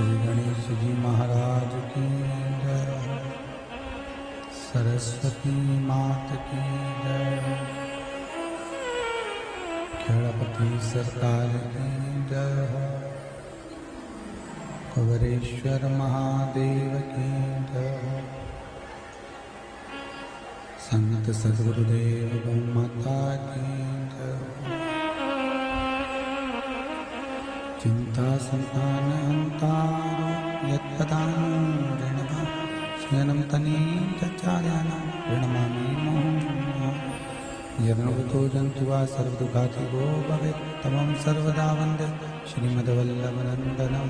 श्री गणेश जी महाराज की जय। सरस्वती मात की जय। खेड़पति सरकार की जय। कुबेरेश्वर महादेव की जय। संत सद्गुरुदेव गौ माता की जय। चिंता संतान हंतारो यत्पदां शयनं तनीचार्याणां प्रणमामि मुहुः। यर्नवतो जन्तु वा सर्वदुःखातिगो भवेत् तमं सर्वदा वन्दे श्रीमद्वल्लभनन्दनम्।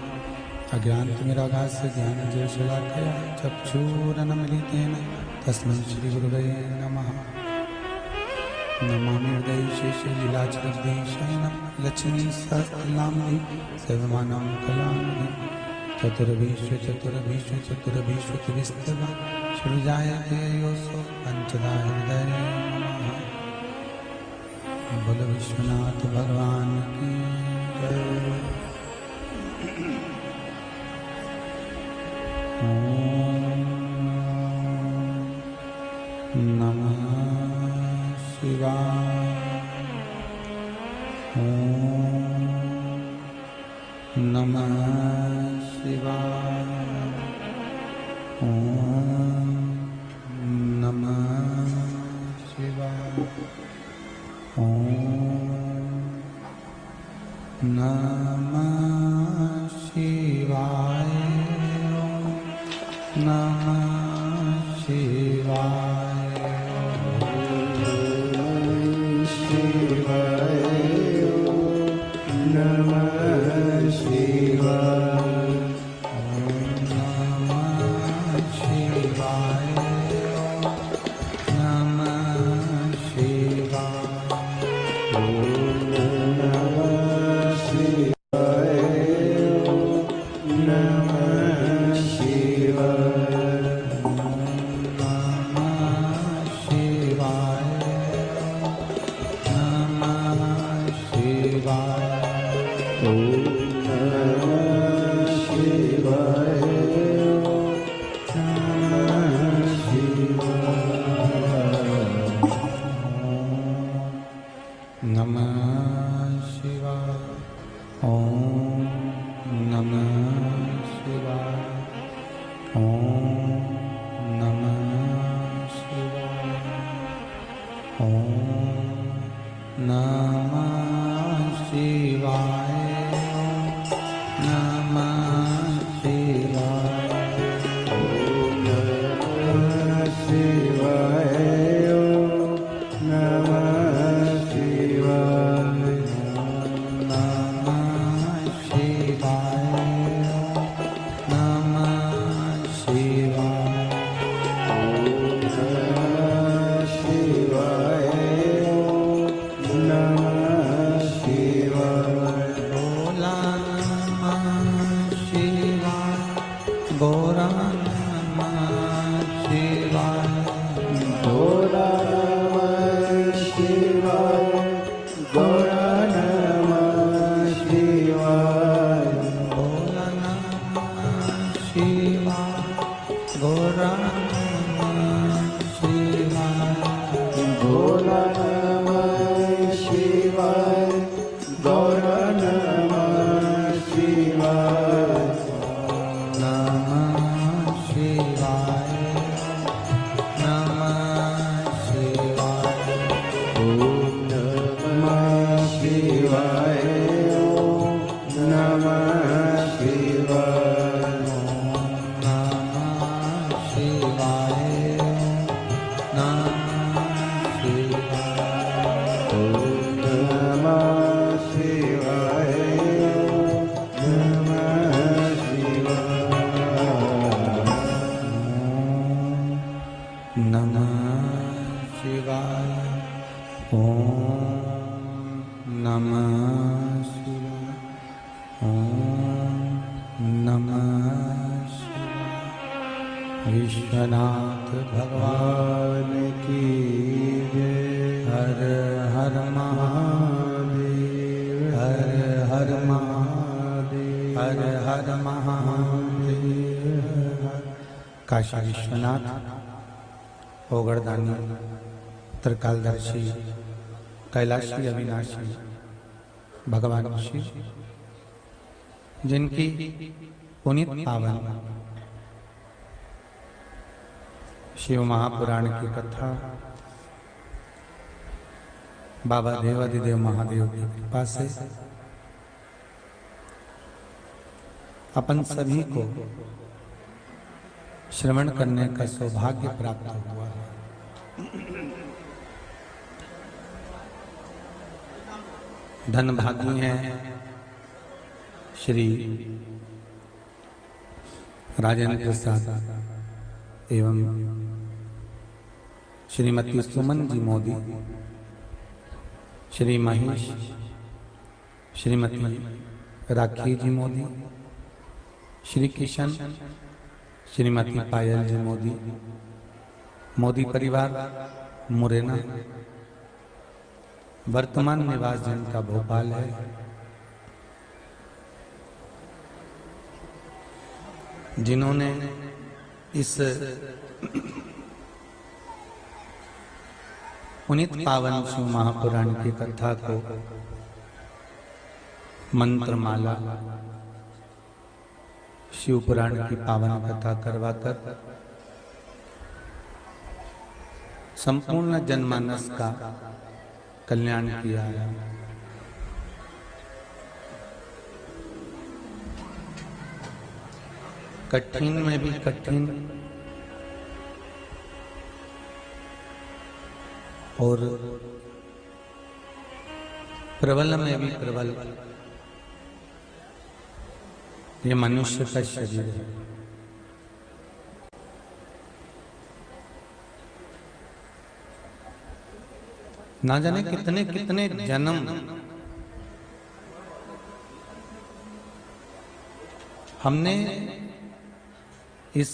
अज्ञानतिमिरागास्य ज्ञानञ्जनशलाकया चक्षुरुन्मीलितेन तस्मै श्रीगुरवे नमः। नमामि हृदयशेषलीलाचलदेशयनं लक्ष्मीसहस्रनाम्नि सर्वमानं कलानिधिं। चतुर्विश्वचतुर्विश्वचतुर्विश्वतिविस्तवा सृजायते योऽसो पञ्चधा हृदये नमः। बोलो विश्वनाथ भगवान की जय। ओम नमः शिवाय। ओम नमः शिवाय। ओम नमः शिवाय। ओम नमः शिवाय। नमः शिवाय। Namah Shivaya. हर हर महादेव। काशी विश्वनाथ, ओगरदानी, त्रिकालदर्शी, कैलाशी अविनाशी भगवान शिव, जिनकी पुनीत पावन शिव महापुराण की कथा बाबा देवादिदेव महादेव की कृपा से अपन सभी को श्रवण करने का सौभाग्य प्राप्त हुआ है। धन भागी हैं श्री राजेंद्र प्रसाद एवं श्रीमती सुमन जी मोदी, श्री महेश, श्रीमती राखी जी मोदी, श्री किशन, श्रीमती पायल जी मोदी, मोदी परिवार मुरैना, वर्तमान निवास जिनका भोपाल है। जिन्होंने इस पुनीत पावन शिव महापुराण की कथा को मंत्रमाला शिव पुराण की पावन कथा करवाकर संपूर्ण जनमानस का कल्याण किया है। कठिन में भी कठिन और प्रबल में भी प्रबल ये मनुष्य का शरीर है। ना जाने कितने कितने जन्म हमने इस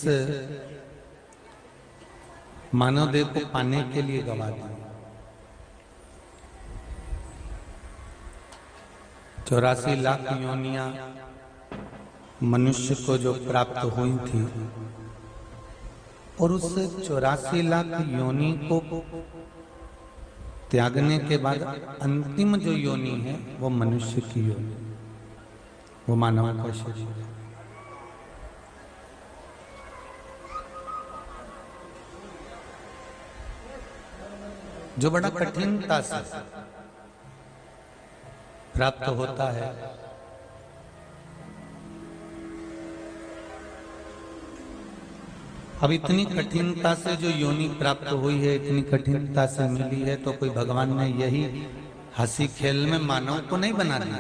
मानव देह को पाने के लिए गवा दिया। 84 लाख योनियां मनुष्य को जो प्राप्त हुई थी और उस 84 लाख योनि को त्यागने के बाद अंतिम जो योनि है वो मनुष्य की योनि, वो मानव का शरीर है। जो बड़ा कठिनता से प्राप्त होता है। अब इतनी कठिनता से जो योनि प्राप्त हुई है, इतनी कठिनता से मिली है, तो कोई भगवान ने यही हंसी खेल में मानव को नहीं बना दिया।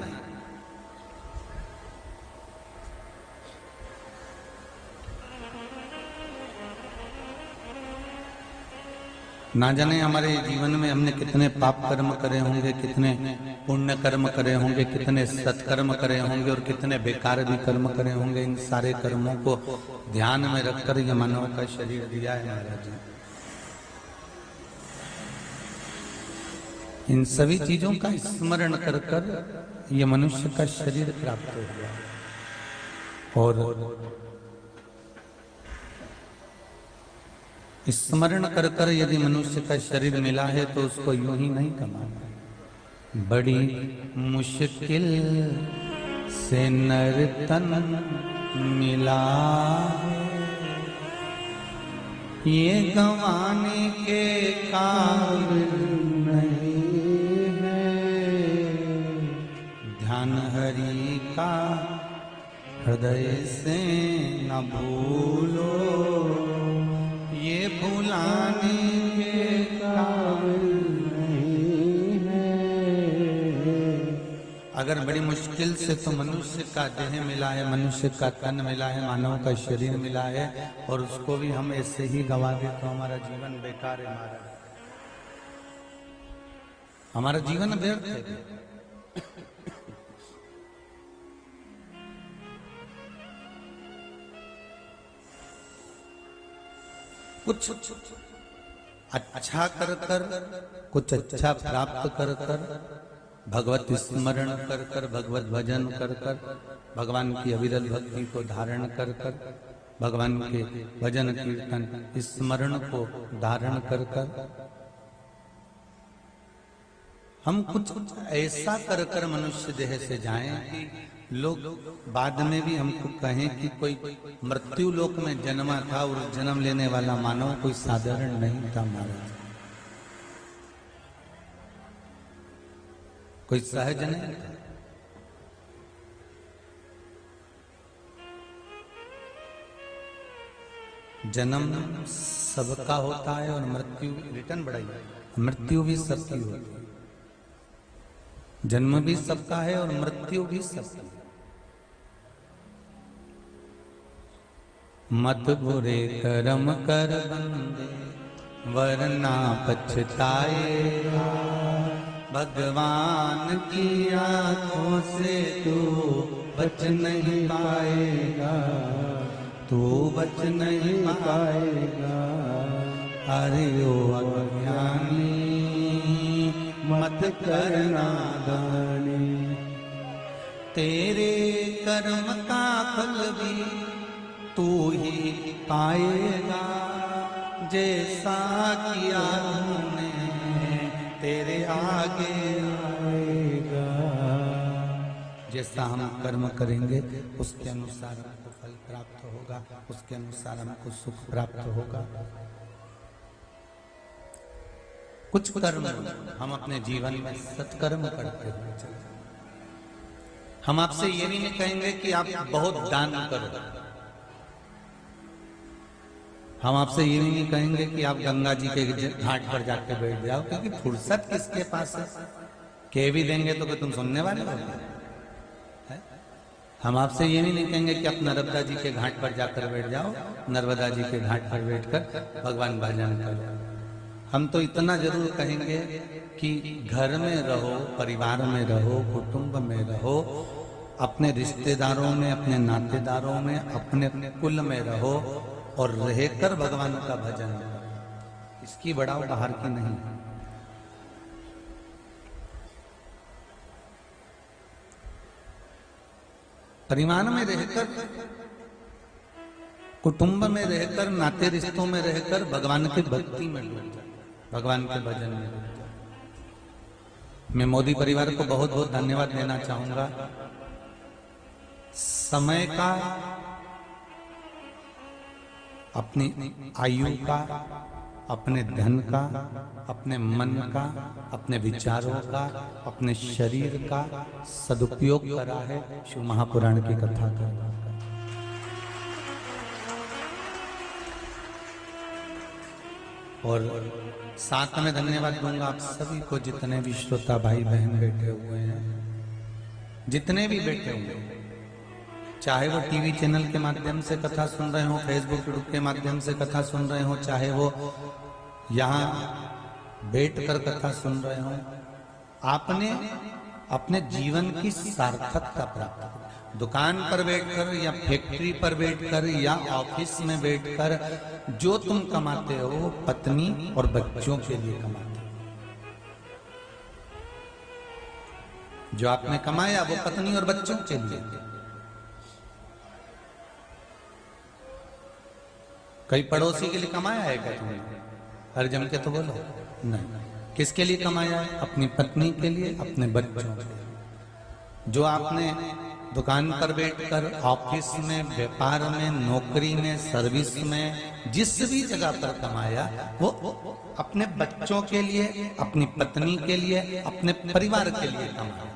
ना जाने हमारे जीवन में हमने कितने पाप कर्म करे होंगे, कितने पुण्य कर्म करे होंगे, कितने सत्कर्म करे होंगे और कितने बेकार भी कर्म करे होंगे। इन सारे कर्मों को ध्यान में रखकर ये मानव का शरीर दिया है महाराज जी। इन सभी चीजों का स्मरण कर कर ये मनुष्य का शरीर प्राप्त हो गया। और स्मरण कर कर यदि मनुष्य का शरीर मिला है तो उसको यूं ही नहीं कमाना। बड़ी मुश्किल से नर तन मिला, ये गंवाने के काबिल नहीं है। ध्यान हरि का हृदय से न भूलो, ये भुलाने के काबिल नहीं है। अगर बड़ी मुश्किल से तो मनुष्य का देह मिला है, मनुष्य का तन मिला है, मानव का शरीर मिला है, और उसको भी हम ऐसे ही गवा दे तो हमारा जीवन बेकार है महाराज। हमारा जीवन व्यर्थ है। कुछ अच्छा कर कर, कुछ अच्छा प्राप्त कर कर, भगवत स्मरण कर कर, भगवत भजन कर कर, भगवान की अविरल भक्ति को धारण कर कर, भगवान के भजन कीर्तन स्मरण को धारण कर कर हम कुछ ऐसा कर कर मनुष्य देह से जाएं कि लोग बाद में भी हमको कहें कि कोई मृत्यु लोक में जन्मा था और जन्म लेने वाला मानव कोई साधारण नहीं था महाराज, कोई सहज नहीं था। जन्म सबका होता है और मृत्यु रिटर्न बढ़ाई, मृत्यु भी सबकी होती है। जन्म भी सबका है और मृत्यु भी सबकी है। मत बुरे कर्म कर बंदे वरना पछताएगा, भगवान की आंखों से तू बच नहीं पाएगा, तू बच नहीं पाएगा। अरे ओ अज्ञानी मत करना दानी, तेरे कर्म का फल भी तू ही पाएगा, जैसा किया तूने तेरे आगे आएगा। जैसा हम कर्म करेंगे उसके अनुसार हमको फल प्राप्त होगा, उसके अनुसार हमको सुख प्राप्त होगा। कुछ कर्म हम अपने जीवन में सत्कर्म करते हुए चले। हम आपसे ये भी नहीं कहेंगे कि आप बहुत दान करो, हम आपसे ये भी नहीं कहेंगे कि आप गंगा जी के घाट पर जाके बैठ जाओ, क्योंकि फुर्सत किसके पास है। कह भी देंगे तो तुम सुनने वाले हो। हम आपसे ये भी नहीं कहेंगे कि आप नर्मदा जी के घाट पर जाकर बैठ जाओ, नर्मदा जी के घाट पर बैठकर भगवान भजन करो। हम तो इतना जरूर कहेंगे कि घर में रहो, परिवार में रहो, कुटुंब में रहो, अपने रिश्तेदारों में, अपने नातेदारों में, अपने कुल में रहो और रहकर भगवान का भजन करो। इसकी बड़ा बाहर की नहीं। परिवार में रहकर, कुटुंब में रहकर, नाते रिश्तों में रहकर भगवान की भक्ति में डूब जाए, भगवान के भजन में डूब जाए। मैं मोदी परिवार को बहुत बहुत धन्यवाद देना चाहूंगा। समय का, अपनी आयु का, अपने धन का, अपने मन का, अपने विचारों का, अपने शरीर का सदुपयोग करा है शिव महापुराण की कथा का। और साथ में धन्यवाद दूंगा आप सभी को, जितने भी श्रोता भाई बहन बैठे हुए हैं, जितने भी बैठे हुए हैं, चाहे वो टीवी चैनल के माध्यम से कथा सुन रहे हो, फेसबुक के माध्यम से कथा सुन रहे हो, चाहे वो यहाँ बैठकर कथा सुन रहे हो, आपने अपने जीवन की सार्थकता प्राप्त की। दुकान पर बैठकर या फैक्ट्री पर बैठकर या ऑफिस में बैठकर जो तुम कमाते हो, पत्नी और बच्चों के लिए कमाते हो। जो आपने कमाया वो पत्नी और बच्चों के लिए। कई पड़ोसी के लिए कमाया है क्या तुमने? हर जम के तो बोलो नहीं। किसके लिए कमाया है? अपनी पत्नी के लिए, अपने बच्चों के लिए। जो आपने दुकान पर बैठकर, ऑफिस में, व्यापार में, नौकरी में, सर्विस में, जिस भी जगह पर कमाया वो अपने बच्चों के लिए, अपनी पत्नी के लिए, अपने परिवार के लिए कमाया।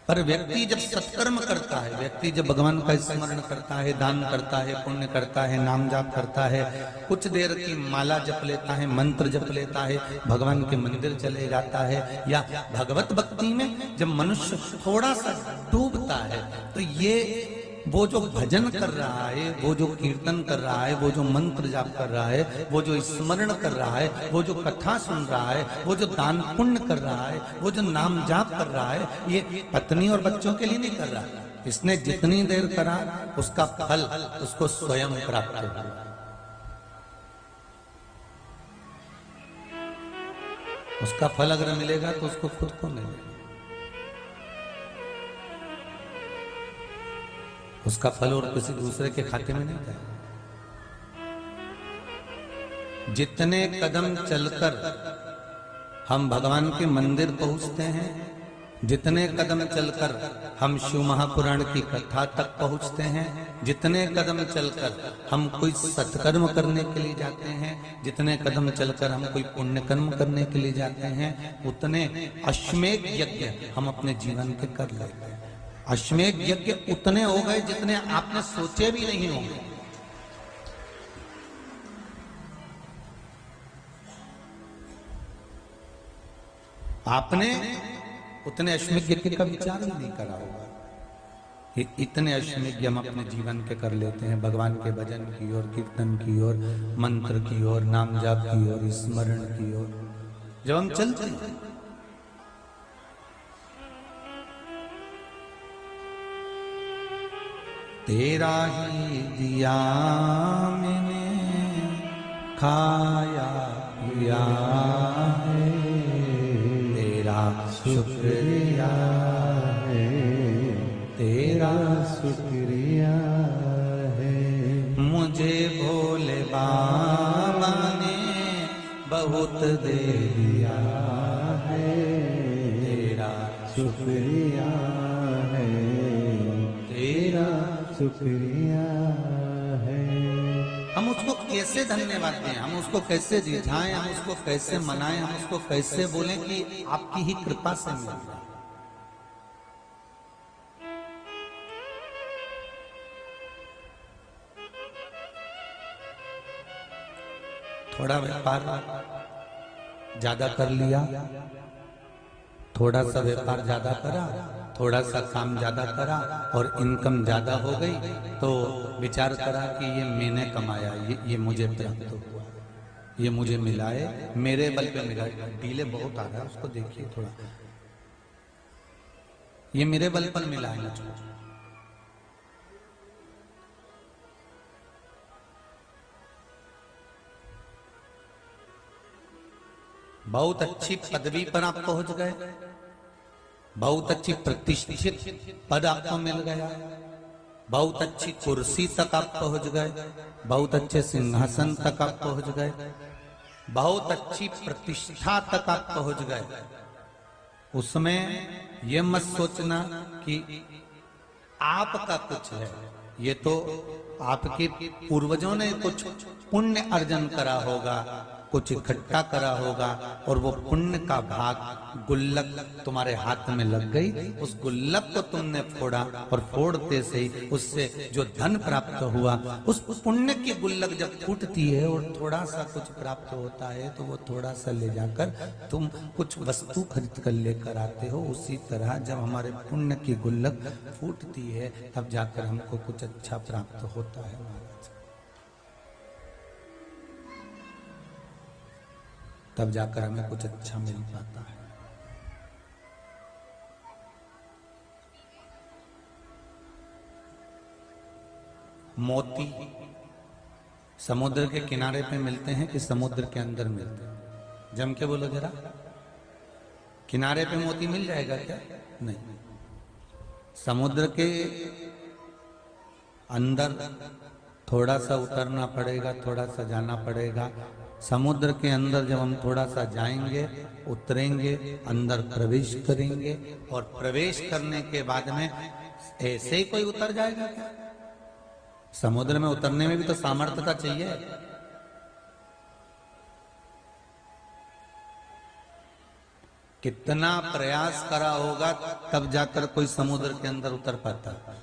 पर व्यक्ति जब सत्कर्म करता है, व्यक्ति जब भगवान का स्मरण करता है, दान करता है, पुण्य करता है, नाम जाप करता है, कुछ देर की माला जप लेता है, मंत्र जप लेता है, भगवान के मंदिर चले जाता है, या भगवत भक्ति में जब मनुष्य थोड़ा सा डूबता है, तो ये वो जो भजन कर रहा है, वो जो कीर्तन कर रहा है, वो जो मंत्र जाप कर रहा है, वो जो स्मरण कर रहा है, वो जो कथा सुन रहा है, वो जो दान पुण्य कर रहा है, वो जो नाम जाप कर रहा है, ये पत्नी और बच्चों के लिए नहीं कर रहा। इसने जितनी देर करा उसका फल उसको स्वयं प्राप्त होगा। उसका फल अगर मिलेगा तो उसको खुद को मिलेगा। उसका फल और किसी दूसरे के खाते में नहीं जाएगा। जितने कदम चलकर हम भगवान के मंदिर पहुंचते हैं, जितने कदम चलकर हम शिव महापुराण की कथा तक पहुंचते हैं, जितने कदम चलकर हम कोई सत्कर्म करने के लिए जाते हैं, जितने कदम चलकर हम कोई पुण्य कर्म करने के लिए जाते हैं, उतने अश्वमेध यज्ञ हम अपने जीवन के कर लेते हैं। अश्वमेध यज्ञ उतने हो गए जितने आपने सोचे भी नहीं होंगे। आपने उतने अश्वमेध यज्ञ का विचार ही नहीं करा होगा। ये इतने अश्वमेध हम अपने जीवन के कर लेते हैं, भगवान के भजन की ओर, कीर्तन की ओर, मंत्र की ओर, नाम जाप की ओर, स्मरण की ओर जब हम चलते हैं। तेरा ही दिया मैंने खाया पिया है, तेरा शुक्रिया है, तेरा शुक्रिया है। मुझे भोले बाबा ने बहुत दे दिया है, तेरा शुक्रिया है, तेरा शुक्रिया है। हम उसको कैसे धन्यवाद दें, हम उसको कैसे रिझाएं, हम उसको कैसे मनाएं, हम उसको कैसे बोलें कि आपकी ही कृपा से मिल रहा है। थोड़ा व्यापार ज्यादा कर लिया, थोड़ा सा व्यापार ज्यादा करा, थोड़ा सा काम ज्यादा करा और इनकम ज्यादा हो गई, तो विचार करा कि ये मैंने कमाया, ये मुझे प्राप्त हुआ, ये मुझे मिला है, मेरे बल पे मिला। डीले बहुत आ रहा है, उसको देखिए थोड़ा। ये मेरे बल पर मिला है मुझको। बहुत अच्छी पदवी पर आप पहुंच गए, बहुत अच्छी प्रतिष्ठित पद आपको मिल गया, बहुत अच्छी कुर्सी तक आप पहुंच गए, बहुत अच्छे सिंहासन तक आप पहुंच गए, बहुत अच्छी प्रतिष्ठा तक आप पहुंच गए। उसमें यह मत सोचना कि आपका कुछ है, ये तो आपके पूर्वजों ने कुछ पुण्य अर्जन करा होगा, कुछ इकट्ठा करा होगा, और वो पुण्य का भाग गुल्लक तुम्हारे हाथ में लग गई। उस गुल्लक को तुमने फोड़ा और फोड़ते से ही उससे जो धन प्राप्त हुआ, उस पुण्य की गुल्लक जब फूटती है और थोड़ा सा कुछ प्राप्त होता है, तो वो थोड़ा सा ले जाकर तुम कुछ वस्तु खरीद कर लेकर आते हो। उसी तरह जब हमारे पुण्य की गुल्लक फूटती है, तब जाकर हमको कुछ अच्छा प्राप्त होता है महाराज। तब जाकर हमें कुछ अच्छा मिल पाता है। मोती समुद्र के किनारे पे मिलते हैं कि समुद्र के अंदर मिलते हैं? जम के बोलो जरा, किनारे पे मोती मिल जाएगा क्या? नहीं, समुद्र के अंदर थोड़ा सा उतरना पड़ेगा, थोड़ा सा जाना पड़ेगा। समुद्र के अंदर जब हम थोड़ा सा जाएंगे, उतरेंगे, अंदर प्रवेश करेंगे, और प्रवेश करने के बाद में ऐसे ही कोई उतर जाएगा क्या? समुद्र में उतरने में भी तो सामर्थ्यता चाहिए। कितना प्रयास करा होगा तब जाकर कोई समुद्र के अंदर उतर पाता है,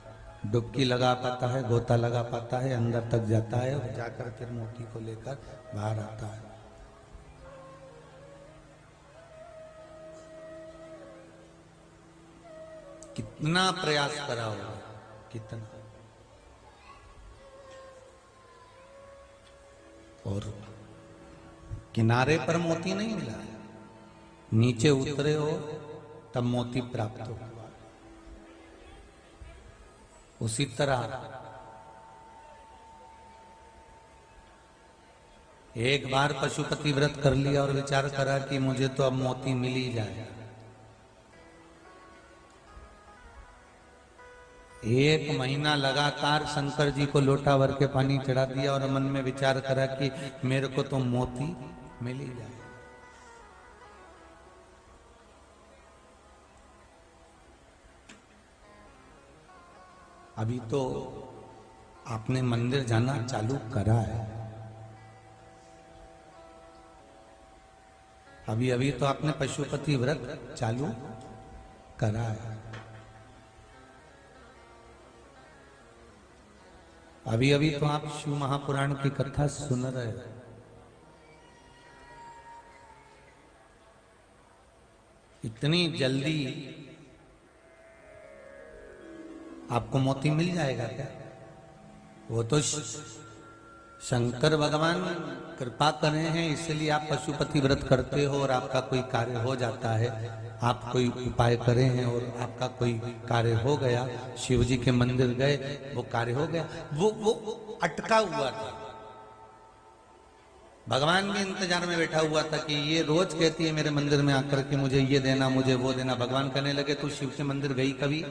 डुबकी लगा पाता है, गोता लगा पाता है, अंदर तक जाता है और जाकर फिर मोती को लेकर बाहर आता है। कितना प्रयास करा होगा, कितना। और किनारे पर मोती नहीं मिला है, नीचे उतरे हो तब मोती प्राप्त हो। उसी तरह एक बार पशुपति व्रत कर लिया और विचार करा कि मुझे तो अब मोती मिल ही जाएगा। एक महीना लगातार शंकर जी को लोटा भर के पानी चढ़ा दिया और मन में विचार करा कि मेरे को तो मोती मिल ही जाए। अभी तो आपने मंदिर जाना चालू करा है, अभी अभी तो आपने पशुपति व्रत चालू करा है, अभी अभी तो आप शिव महापुराण की कथा सुन रहे हैं। इतनी जल्दी आपको मोती मिल जाएगा क्या? वो तो शंकर भगवान कृपा कर रहे हैं, इसलिए आप पशुपति व्रत करते हो और आपका कोई कार्य हो जाता है। आप कोई उपाय करे हैं और आपका कोई कार्य हो गया, शिव जी के मंदिर गए, वो कार्य हो गया। वो अटका हुआ था, भगवान भी इंतजार में बैठा हुआ था कि ये रोज कहती है मेरे मंदिर में आकर के मुझे ये देना, मुझे वो देना। भगवान कहने लगे तू शिव के मंदिर गई कभी?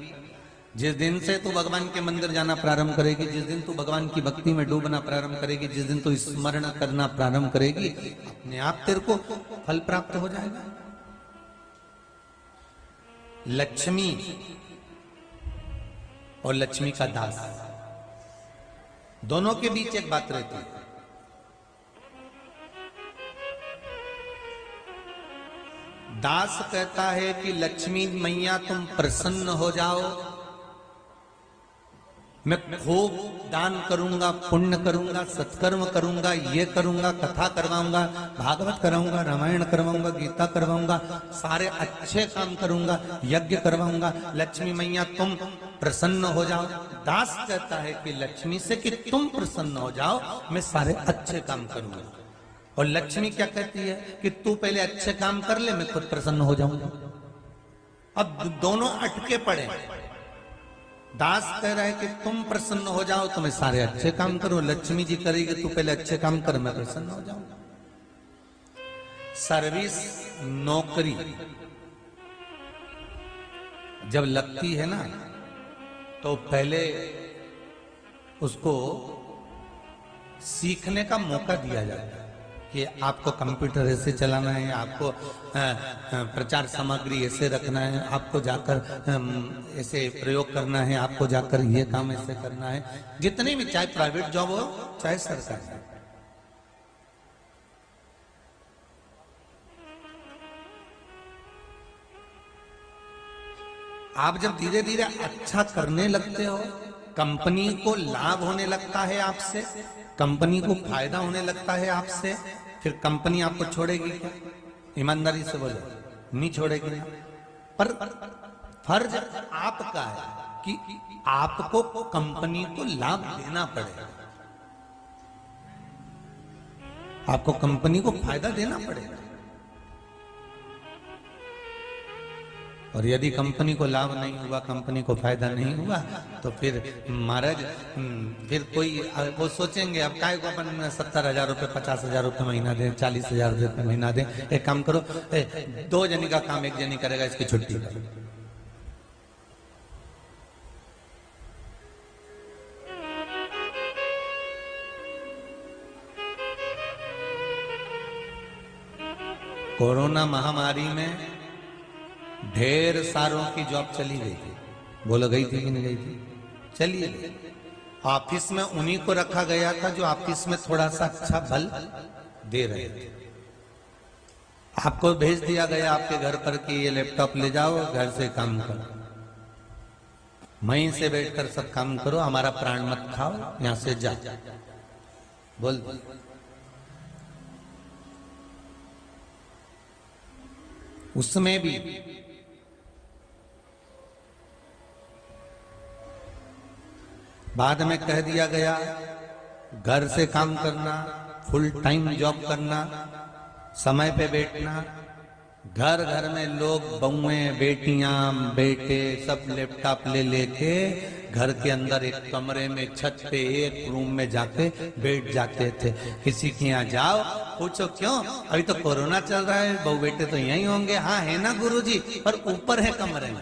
जिस दिन से तू भगवान के मंदिर जाना प्रारंभ करेगी, जिस दिन तू भगवान की भक्ति में डूबना प्रारंभ करेगी, जिस दिन तू स्मरण करना प्रारंभ करेगी, अपने आप तेरे को फल प्राप्त हो जाएगा। लक्ष्मी और लक्ष्मी का दास, दोनों के बीच एक बात रहती है। दास कहता है कि लक्ष्मी मैया तुम प्रसन्न हो जाओ, मैं खूब दान करूंगा, पुण्य करूंगा, सत्कर्म करूंगा, ये करूंगा, कथा करवाऊंगा, भागवत करवाऊंगा, रामायण करवाऊंगा, गीता करवाऊंगा, सारे अच्छे काम करूंगा, यज्ञ करवाऊंगा, लक्ष्मी मैया तुम प्रसन्न हो जाओ। दास कहता है कि लक्ष्मी से कि तुम प्रसन्न हो जाओ, मैं सारे अच्छे काम करूंगा। और लक्ष्मी क्या कहती है कि तू पहले अच्छे काम कर ले, मैं खुद प्रसन्न हो जाऊंगा। अब दोनों अटके पड़े। दास कह रहा है कि तुम प्रसन्न हो जाओ तो मैं सारे अच्छे काम करूं, लक्ष्मी जी करेगी तू पहले अच्छे काम कर, मैं प्रसन्न हो जाऊंगा। सर्विस, नौकरी जब लगती है ना तो पहले उसको सीखने का मौका दिया जाता है कि आपको कंप्यूटर ऐसे चलाना है, आपको प्रचार सामग्री ऐसे रखना है, आपको जाकर ऐसे प्रयोग करना है, आपको जाकर ये काम ऐसे करना है। जितने भी, चाहे प्राइवेट जॉब हो चाहे सरकारी। आप जब धीरे धीरे अच्छा करने लगते हो, कंपनी को लाभ होने लगता है आपसे, कंपनी को फायदा होने लगता है आपसे, फिर कंपनी आपको छोड़ेगी क्या? ईमानदारी से बोलो, नहीं छोड़ेगी ना। पर फर्ज आपका है कि आपको कंपनी को लाभ देना पड़ेगा, आपको कंपनी को फायदा देना पड़ेगा। और यदि कंपनी को लाभ नहीं हुआ, कंपनी को फायदा नहीं हुआ, तो फिर महाराज फिर कोई वो सोचेंगे अब काय को अपन 70,000 रुपये, 50,000 रुपये महीना दें, 40,000 रुपये महीना दें। एक काम करो, 2 जनी का काम 1 जनी करेगा, इसकी छुट्टी करो। कोरोना महामारी में ढेर सारों की जॉब चली गई थी। बोलो गई थी कि नहीं गई थी? चली गई। ऑफिस में उन्हीं को रखा गया था जो ऑफिस में थोड़ा सा अच्छा बल दे रहे थे। आपको भेज दिया गया आपके घर पर कि ये लैपटॉप ले जाओ, घर से काम करो, वहीं से बैठकर सब काम करो, हमारा प्राण मत खाओ, यहां से जा। बोल उसमें भी बाद में कह दिया गया घर से काम करना, फुल टाइम जॉब करना, समय पे बैठना। घर घर में लोग, बहुएं, बेटियां, बेटे सब लैपटॉप ले लेके घर के अंदर एक कमरे में, छत पे एक रूम में जाके बैठ जाते थे। किसी के यहाँ जाओ, पूछो क्यों? अभी तो कोरोना चल रहा है, बहू बेटे तो यहीं होंगे। हाँ है ना गुरुजी, पर ऊपर है कमरे में।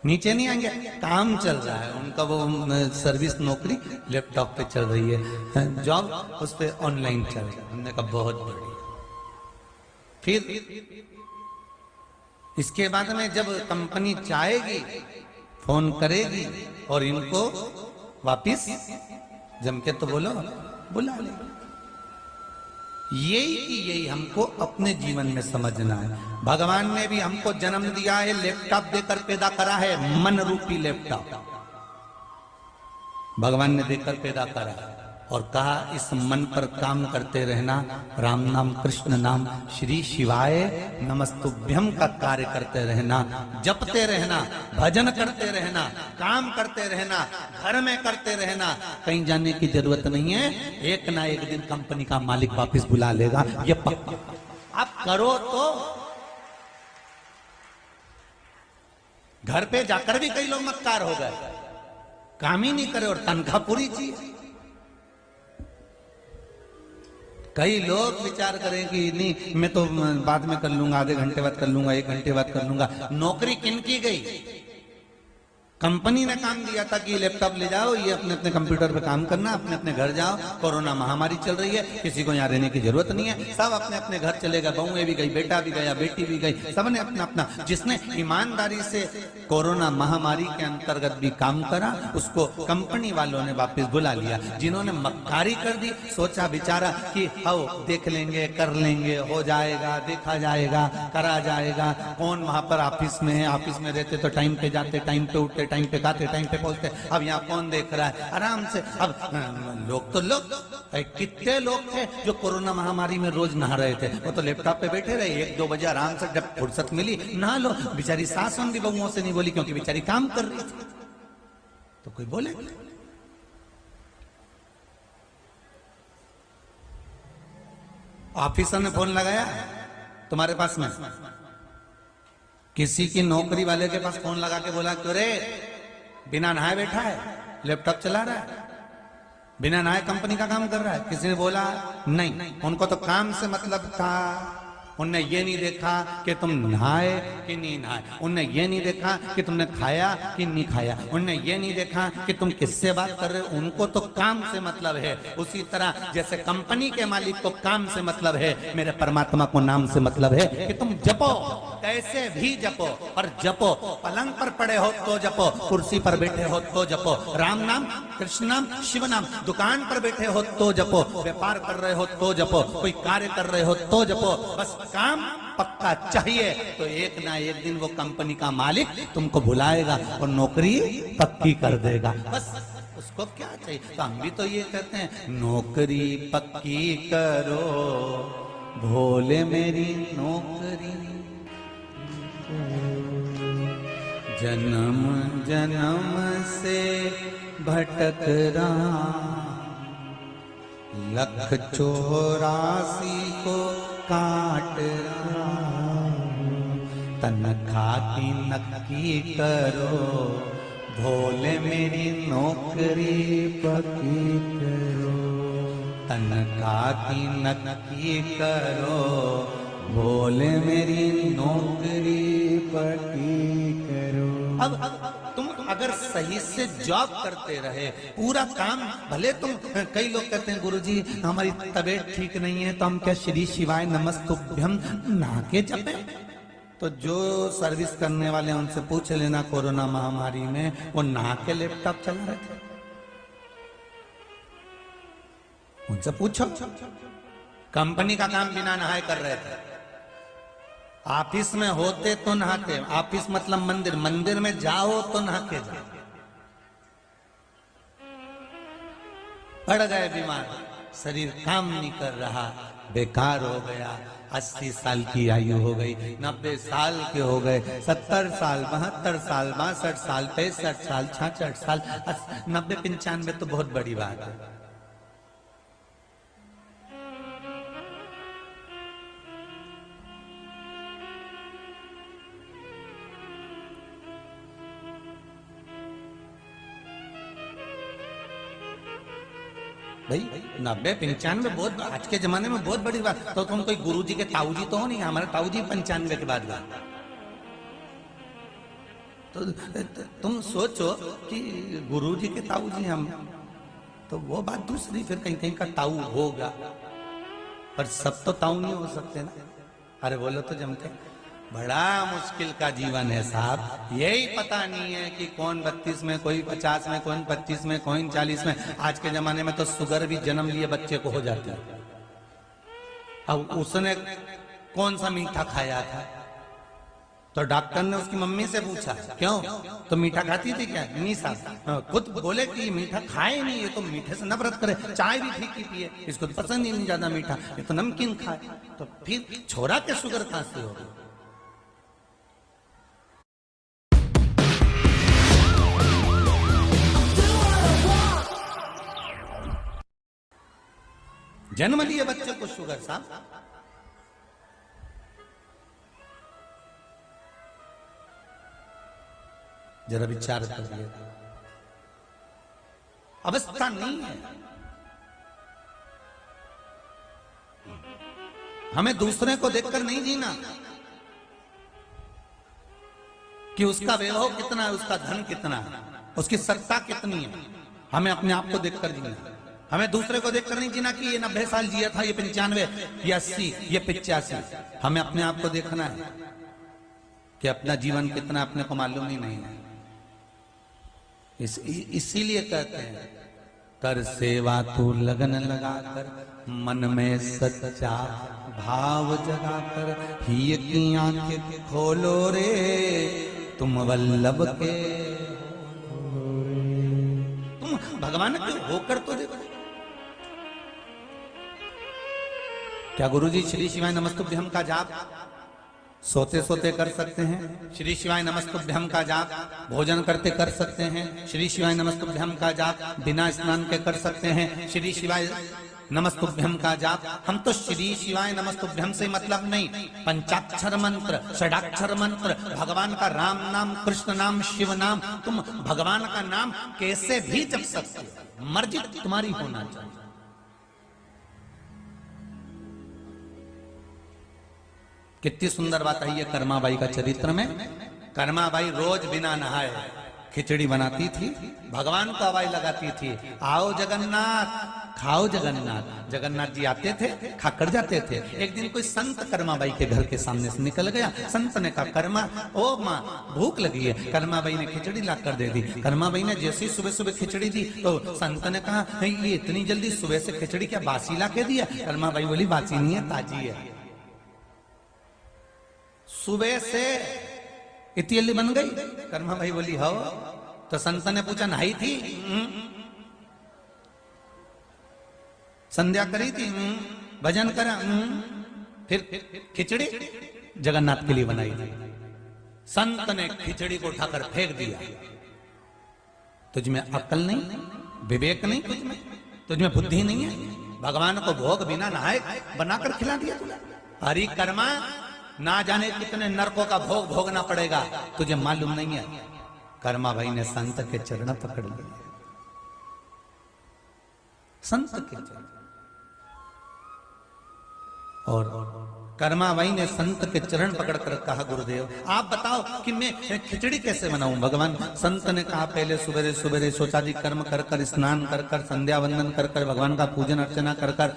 नीचे नहीं आएंगे, काम चल रहा है उनका, वो सर्विस नौकरी लैपटॉप पे चल रही है, जॉब उस पे ऑनलाइन चल रहा है। हमने कहा बहुत बढ़िया। फिर इसके बाद में जब कंपनी चाहेगी फोन करेगी और इनको वापिस जम के तो बोलो बुला लेगी। यही हमको अपने जीवन में समझना है। भगवान ने भी हमको जन्म दिया है, लैपटॉप देकर पैदा करा है, मन रूपी लैपटॉप भगवान ने देकर पैदा करा है और कहा इस मन पर काम करते रहना, राम नाम कृष्ण नाम श्री शिवाय नमस्तुभ्यम का कार्य करते रहना, जपते रहना, भजन करते रहना, काम करते रहना, घर में करते रहना, कहीं जाने की जरूरत नहीं है। एक ना एक दिन कंपनी का मालिक वापस बुला लेगा, ये पक्का। आप करो तो घर पे जाकर भी कई लोग मक्कार हो गए, काम ही नहीं करे और तनख्वाह पूरी चाहिए। कई लोग विचार करें कि नहीं मैं तो बाद में कर लूंगा, आधे घंटे बाद कर लूंगा, 1 घंटे बाद कर लूंगा। नौकरी किन की गई? कंपनी ने काम दिया था कि लैपटॉप ले जाओ, ये अपने अपने कंप्यूटर पे काम करना, अपने अपने घर जाओ। कोरोना महामारी चल रही है, किसी को यहाँ रहने की जरूरत नहीं है, सब अपने अपने घर चले गए, बहुएं भी गई, बेटा भी गया, बेटी भी गई, सबने अपना अपना। जिसने ईमानदारी से कोरोना महामारी के अंतर्गत भी काम करा उसको कंपनी वालों ने वापस बुला लिया। जिन्होंने मक्कारी कर दी, सोचा विचारा कि आओ देख लेंगे, कर लेंगे, हो जाएगा, देखा जाएगा, करा जाएगा। कौन वहां पर ऑफिस में है, ऑफिस में रहते तो टाइम पे जाते, टाइम पे उठते, टाइम पे खाते, टाइम पे पहुंचते। अब यहाँ कौन देख रहा है, आराम से। अब लोग तो कितने लोग थे जो कोरोना महामारी में रोज नहा रहे थे, वो तो लैपटॉप पे बैठे रहे, 1-2 बजे आराम से जब फुर्सत मिली नहा लो। बेचारी सास भी बहुओं से नहीं बोली क्योंकि बेचारी काम कर रही थी, तो कोई बोले? ऑफिसर ने फोन लगाया तुम्हारे पास में, किसी की नौकरी वाले के पास फोन लगा के बोला क्यों रे बिना नहाए बैठा है, लैपटॉप चला रहा है, बिना नहाए कंपनी का काम कर रहा है? किसी ने बोला नहीं, उनको तो काम से मतलब था। उनने ये नहीं देखा कि तुम नहाए कि नहीं नहाए, उनने ये नहीं देखा कि तुमने खाया कि नहीं खाया, उनने ये नहीं देखा कि तुम किससे बात कर रहे हो। उनको तो काम से मतलब है। उसी तरह जैसे कंपनी के मालिक को काम से मतलब है, मेरे परमात्मा को नाम से मतलब है कि तुम जपो, कैसे भी जपो, पर जपो। पलंग पर पड़े हो तो जपो, कुर्सी पर बैठे हो तो जपो, राम नाम कृष्ण नाम शिव नाम, दुकान पर बैठे हो तो जपो, व्यापार कर रहे हो तो जपो, कोई कार्य कर रहे हो तो जपो। बस काम पक्का चाहिए तो एक ना एक दिन वो कंपनी का मालिक तुमको बुलाएगा और नौकरी पक्की कर देगा। बस उसको क्या चाहिए? तो हम भी तो ये कहते हैं, नौकरी पक्की करो भोले मेरी नौकरी, जन्म जन्म से भटक रहा, 184 को काट रहा, तनख्वाह की नक्की करो भोले मेरी नौकरी पक्की करो, तनख्वाह की नक्की करो भोले मेरी नौकरी पक्की करो। अब तुम अगर सही से जॉब करते रहे, पूरा काम, भले तुम, कई लोग कहते हैं गुरुजी हमारी तबीयत ठीक नहीं है तो हम क्या श्री शिवाय नमस्तुभ्यम नहा के जपे? तो जो सर्विस करने वाले उनसे पूछ लेना, कोरोना महामारी में वो नहा के लैपटॉप चला रहे थे, उनसे पूछो। कंपनी का काम बिना नहाए कर रहे थे, ऑफिस में होते तो नहाते, ऑफिस मतलब मंदिर, मंदिर में जाओ तो नहा के जाओ। पड़ गए बीमार, शरीर काम नहीं कर रहा, बेकार हो गया, 80 साल की आयु हो गई, 90 साल के हो गए, 70 साल, 72 साल, 62 साल, 65 साल, 66 साल, 90, 95 तो बहुत बड़ी बात है। भाई 90, 95 बहुत, आज के जमाने में बहुत बड़ी बात। तो तुम कोई गुरुजी के ताऊजी तो हो नहीं, हमारे ताऊजी 95 के बाद गए। तो तुम सोचो कि गुरुजी के ताऊ जी हम, तो वो बात दूसरी, फिर कहीं कहीं का ताऊ होगा, पर सब तो ताऊ नहीं हो सकते ना। अरे बोलो तो जमते, बड़ा मुश्किल का जीवन है साहब। यही पता नहीं है कि कौन 32 में, कोई 50 में, कौन 25 में, कौन 40 में। आज के जमाने में तो शुगर भी जन्म लिए बच्चे को हो जाती है। अब उसने कौन सा मीठा खाया था, तो डॉक्टर ने उसकी मम्मी से पूछा क्यों, तो मीठा खाती थी क्या? नहीं साहब, खुद बोले कि मीठा खाए नहीं, ये तो मीठे से नफरत करे, चाय भी ठीक ही पिए, इसको तो पसंद ही नहीं ज्यादा मीठा, ये तो नमकीन खाए। तो फिर छोरा के शुगर कहां से होगी? जन्म लिए बच्चे को शुगर साहब। जरा विचार करिए, अवस्था नहीं है। हमें दूसरे को देखकर नहीं जीना कि उसका वैभव कितना है, उसका धन कितना है, उसकी सत्ता कितनी है। हमें अपने आप को देखकर जीना। हमें दूसरे को देखकर नहीं जीना कि ये 90 साल जिया था, ये 95, ये 80, ये 85। हमें अपने आप को देखना है कि अपना जीवन कितना अपने को मालूम ही नहीं है। इसीलिए कहते हैं कर सेवा तू लगन लगाकर, मन में सच्चा भाव जगाकर, ही की आंखें खोलो रे तुम वल्लभ के, तुम भगवान के होकर तो देखो। क्या गुरुजी श्री शिवाय नमस्तुभ्यम का जाप सोते सोते कर सकते हैं? श्री शिवाय नमस्तुभ्यम का जाप भोजन करते कर सकते हैं? श्री शिवाय नमस्तुभ्यम का जाप बिना स्नान के कर सकते हैं? श्री शिवाय नमस्तुभ्यम का जाप। हम तो श्री शिवाय नमस्तुभ्यम से मतलब नहीं, पंचाक्षर मंत्र, षडाक्षर मंत्र, भगवान का राम नाम, कृष्ण नाम, शिव नाम, तुम भगवान का नाम कैसे भी जप सकते हो, मर्जी तुम्हारी होना चाहिए। कितनी सुंदर बात है ये कर्माबाई का चरित्र में। कर्माबाई रोज बिना नहाए खिचड़ी बनाती थी, भगवान को आवाज लगाती थी, आओ जगन्नाथ खाओ जगन्नाथ। जगन्नाथ जी आते थे, खाकर जाते थे। एक दिन कोई संत कर्माबाई के घर के सामने से निकल गया। संत ने कहा कर्मा, ओ माँ भूख लगी है। कर्माबाई ने खिचड़ी ला कर दे दी। कर्माबाई ने जैसे ही सुबह सुबह खिचड़ी दी तो संत ने कहा ये इतनी जल्दी सुबह से खिचड़ी क्या बासी ला के दिया? कर्माबाई बोली बासी नहीं है, ताजी है। सुबह से इतनी जल्दी बन गई? कर्मा भाई बोली हो। तो संत ने पूछा नहाई थी? संध्या करी थी? भजन करा? फिर खिचड़ी जगन्नाथ के लिए बनाई थी। संत ने खिचड़ी को उठाकर फेंक दिया। तुझमें अक्ल नहीं, विवेक नहीं, तुझमें बुद्धि नहीं है? भगवान को भोग बिना नहाए बनाकर खिला दिया तुझे। हरि कर्मा, ना जाने कितने नरकों का भोग भोगना पड़ेगा, तुझे मालूम नहीं है। कर्मा भाई ने संत के चरण पकड़ लिए, संत के चरण। और कर्मा भाई ने संत के चरण पकड़कर कहा गुरुदेव आप बताओ कि मैं खिचड़ी कैसे बनाऊं भगवान? संत ने कहा पहले सुबेरे सुबेरे शौचादि कर्म कर कर, स्नान कर कर, संध्या वंदन कर कर, भगवान का पूजन अर्चना कर कर,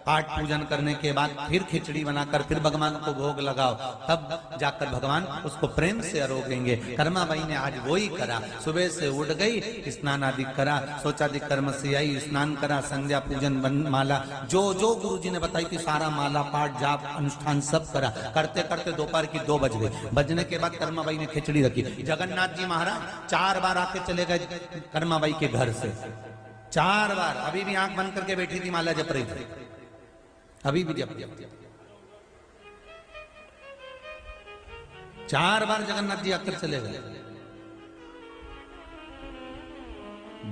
पाठ पूजन करने के बाद फिर खिचड़ी बनाकर फिर भगवान को भोग लगाओ, तब जाकर भगवान उसको प्रेम से आरोगेंगे। कर्मा बाई ने आज वही करा। सुबह से उठ गई, स्नान आदि करा, शौचादि कर्म से आई, स्नान करा, संध्या पूजन माला जो जो गुरु जी ने बताई थी सारा माला पाठ जाप अनुष्ठान सब करा। करते करते दोपहर की 2 बज गए। बजने के बाद कर्मा बाई ने खिचड़ी रखी। जगन्नाथ जी महाराज 4 बार आके चले गए कर्मा बाई के घर से, 4 बार। अभी भी आंख बंद करके बैठी थी, माला जप रही थी, अभी भी जप। 4 बार जगन्नाथ जी आकर चले गए।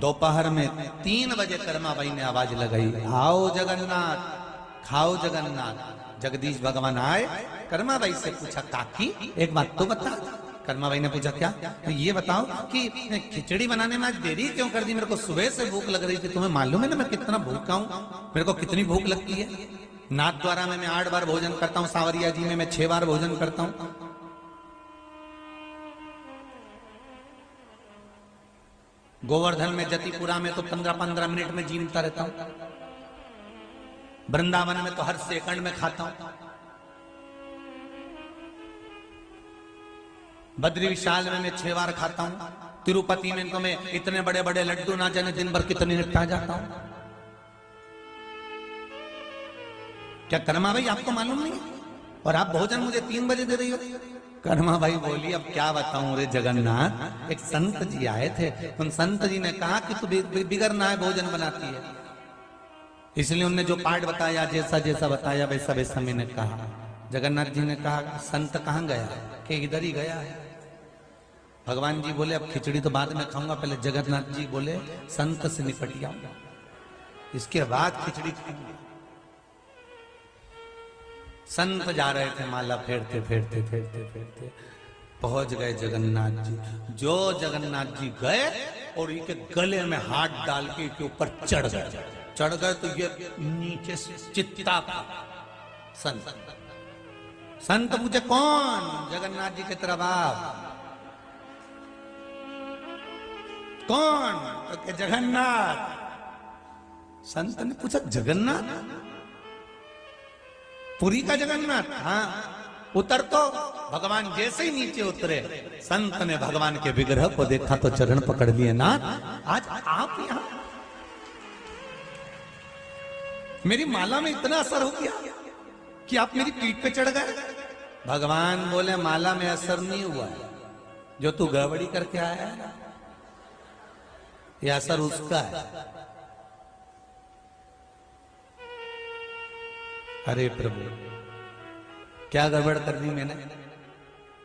दोपहर में 3 बजे कर्मा बाई ने आवाज लगाई, आओ जगन्नाथ खाओ जगन्नाथ। जगदीश भगवान आए, कर्मा बाई से पूछा काकी एक बात तो बता। कर्मा बाई ने पूछा क्या? तो ये बताओ कि खिचड़ी बनाने में आज देरी क्यों कर दी? मेरे को सुबह से भूख लग रही थी, तुम्हें मालूम है ना मैं कितना भूखा हूं, मेरे को कितनी भूख लगती है। नाथ द्वारा में मैं 8 बार भोजन करता हूं, सावरिया जी में मैं 6 बार भोजन करता हूं। गोवर्धन में, जतिपुरा में तो 15-15 मिनट में जीनता रहता हूं। वृंदावन में तो हर सेकंड में खाता हूं। बद्री विशाल में मैं 6 बार खाता हूं। तिरुपति में तो मैं इतने बड़े बड़े लड्डू ना जाने दिन भर कितने निपटा जाता हूं। क्या कर्मा भाई आपको मालूम नहीं है? और आप भोजन मुझे 3 बजे दे रही हो। कर्मा भाई बोली अब क्या बताऊं रे जगन्नाथ, एक संत जी आए थे, उन संत जी ने कहा कि तू बिगर नहाए भोजन बनाती है, इसलिए उन्होंने जो पाठ बताया, जैसा जैसा बताया वैसा वैसा मैंने कहा। जगन्नाथ जी ने कहा संत कहाँ गया? कि इधर ही गया है। भगवान जी बोले अब खिचड़ी तो बाद में खाऊंगा, पहले जगन्नाथ जी बोले संत से निपट जाऊंगा, इसके बाद खिचड़ी खाऊंगा। संत जा रहे थे माला फेरते फेरते फेरते फेरते, पहुंच गए जगन्नाथ जी। जो जगन्नाथ जी गए और इनके गले में हाथ डाल के इनके ऊपर चढ़ गए तो ये नीचे चित्ता संत। संत पूछे कौन? जगन्नाथ जी के तरफ आप। कौन? तो के जगन्नाथ। संत ने पूछा जगन्नाथ? पुरी का जगन्नाथ? हाँ। उतर तो। भगवान जैसे ही नीचे उतरे, संत ने भगवान के विग्रह को देखा तो चरण पकड़ लिए। नाथ आज आप यहां? मेरी माला में इतना असर हो गया कि आप मेरी पीठ पे चढ़ गए। भगवान बोले माला में असर नहीं हुआ है, जो तू गड़बड़ी करके आया है यह असर उसका है। अरे प्रभु क्या गड़बड़ कर दी मैंने?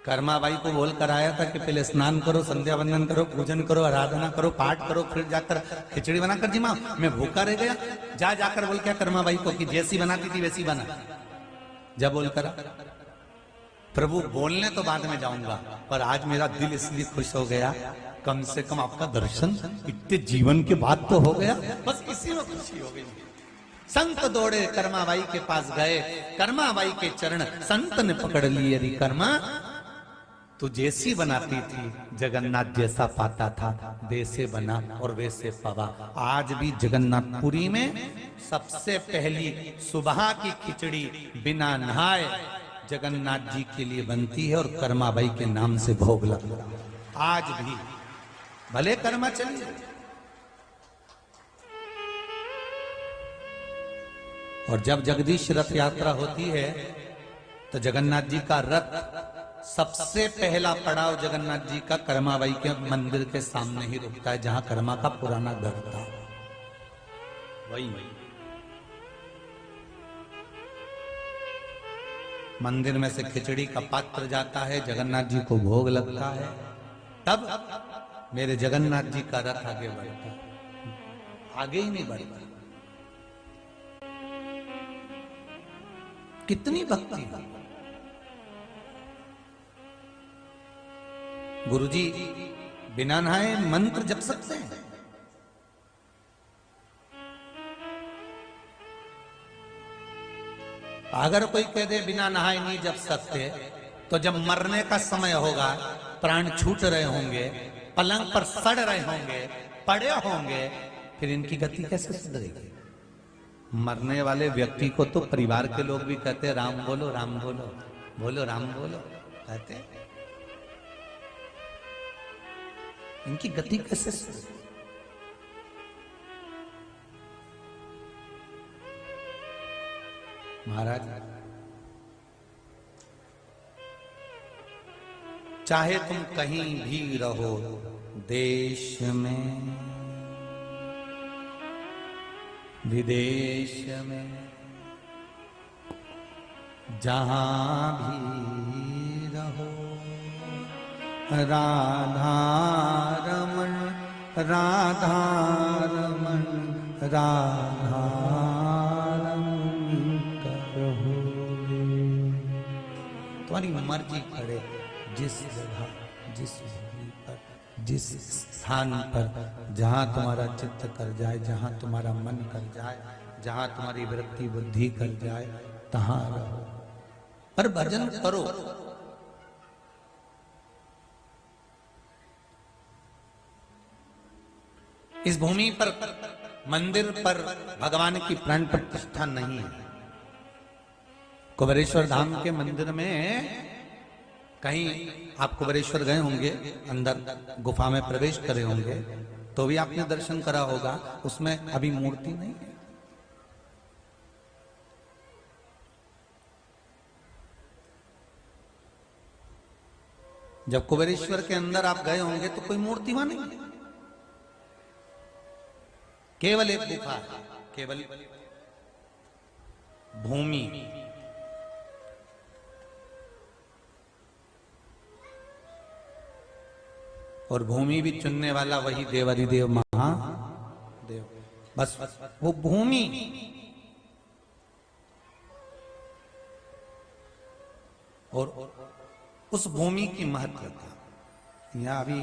कर्मा बाई को बोल कर आया था कि पहले स्नान करो, संध्या वंदन करो, पूजन करो, आराधना करो, पाठ करो, फिर जाकर खिचड़ी बनाकर जी माँ मैं भूखा रह गया। जाकर बोल क्या कर्मा बाई को कि जैसी बनाती थी वैसी बना। जब बोल कर प्रभु बोलने तो बाद में जाऊंगा, पर आज मेरा दिल इसलिए खुश हो गया, कम से कम आपका दर्शन इतने जीवन के बाद तो हो गया, बस इसी में खुशी हो गई। संत दौड़े कर्माबाई के पास गए, कर्माबाई के चरण संत ने पकड़ लिए। अरे कर्मा तू जैसी बनाती थी जगन्नाथ जैसा पाता था, वैसे बना और वैसे पावा। आज भी जगन्नाथपुरी में सबसे पहली सुबह की खिचड़ी बिना नहाए जगन्नाथ जी के लिए बनती है और कर्माबाई के नाम से भोग लगता है। आज भी भले कर्मा चलिए। और जब जगदीश रथ यात्रा होती है तो जगन्नाथ जी का रथ सबसे पहला पड़ाव जगन्नाथ जी का कर्माबाई के मंदिर के सामने ही रुकता है, जहां कर्मा का पुराना घर था। वही मंदिर में से खिचड़ी का पात्र जाता है, जगन्नाथ जी को भोग लगता है, तब मेरे जगन्नाथ जी का रथ आगे बढ़ता है। आगे ही नहीं बढ़ता। कितनी भक्ति है। गुरुजी बिना नहाए मंत्र जप सकते हैं। अगर कोई कह दे बिना नहाए नहीं जप सकते, तो जब मरने का समय होगा, प्राण छूट रहे होंगे, पलंग पर सड़ रहे होंगे, पड़े होंगे, फिर इनकी गति कैसे सुधरेगी? मरने वाले व्यक्ति को तो परिवार के लोग भी कहते राम बोलो, राम बोलो, बोलो राम बोलो कहते। इनकी गति कैसे सुधरेगी? महाराज चाहे तुम कहीं भी रहो देश में विदेश में, जहां भी रहो राधा रमन राधा रमन राधा रमन करो। तुम्हारी मर्जी करे जिस जगह, जिस भूमि पर, जिस स्थान पर, जहां तुम्हारा चित्त कर जाए, जहां तुम्हारा मन कर जाए, जहां तुम्हारी वृत्ति बुद्धि कर जाए, तहां रहो, पर भजन करो। इस भूमि पर मंदिर पर भगवान की प्राण प्रतिष्ठा नहीं है। कुबेरेश्वर धाम के मंदिर में कहीं आप कुबेरेश्वर गए होंगे, अंदर गुफा में प्रवेश करे होंगे, तो भी आपने दर्शन करा होगा, उसमें अभी मूर्ति नहीं है। जब कुबेरेश्वर के अंदर आप गए होंगे तो कोई मूर्ति वहां नहीं है, केवल एक गुफा है, केवल भूमि। और भूमि भी चुनने वाला वही देवाधिदेव महादेव, बस वो भूमि। और उस भूमि की महत्वता यहाँ अभी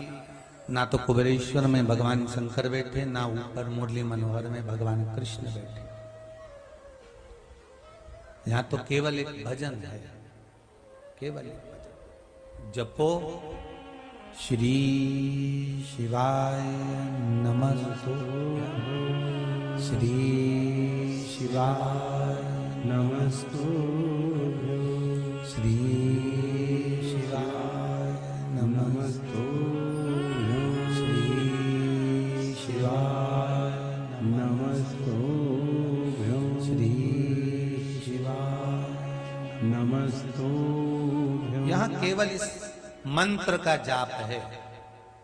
ना तो कुबेरेश्वर में भगवान शंकर बैठे, ना ऊपर मुरली मनोहर में भगवान कृष्ण बैठे। यहाँ तो केवल एक भजन है, केवल एक भजन। जपो श्री शिवाय नमस्तु, श्री शिवाय नमस्तु, श्री शिवाय नमस्तु, श्री शिवाय नमस्तु, श्री शिवाय नमस्तु। यहाँ केवल इस मंत्र का जाप है।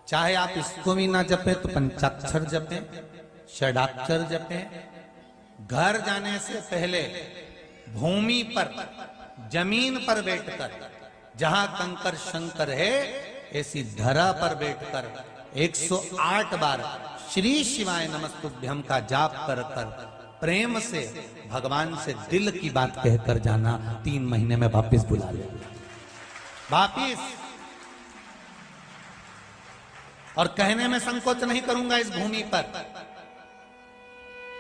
चाहे आप इसको भी ना जपे तो पंचाक्षर जपे, षडाक्षर जपे। घर जाने से पहले भूमि पर, जमीन पर बैठकर, जहां कंकर शंकर है ऐसी धरा पर बैठकर 108 बार श्री शिवाय नमस्तुभ्यम का जाप कर कर प्रेम से भगवान से दिल की बात कहकर जाना। 3 महीने में वापिस बुला ले, वापिस। और कहने में संकोच नहीं करूंगा, इस भूमि पर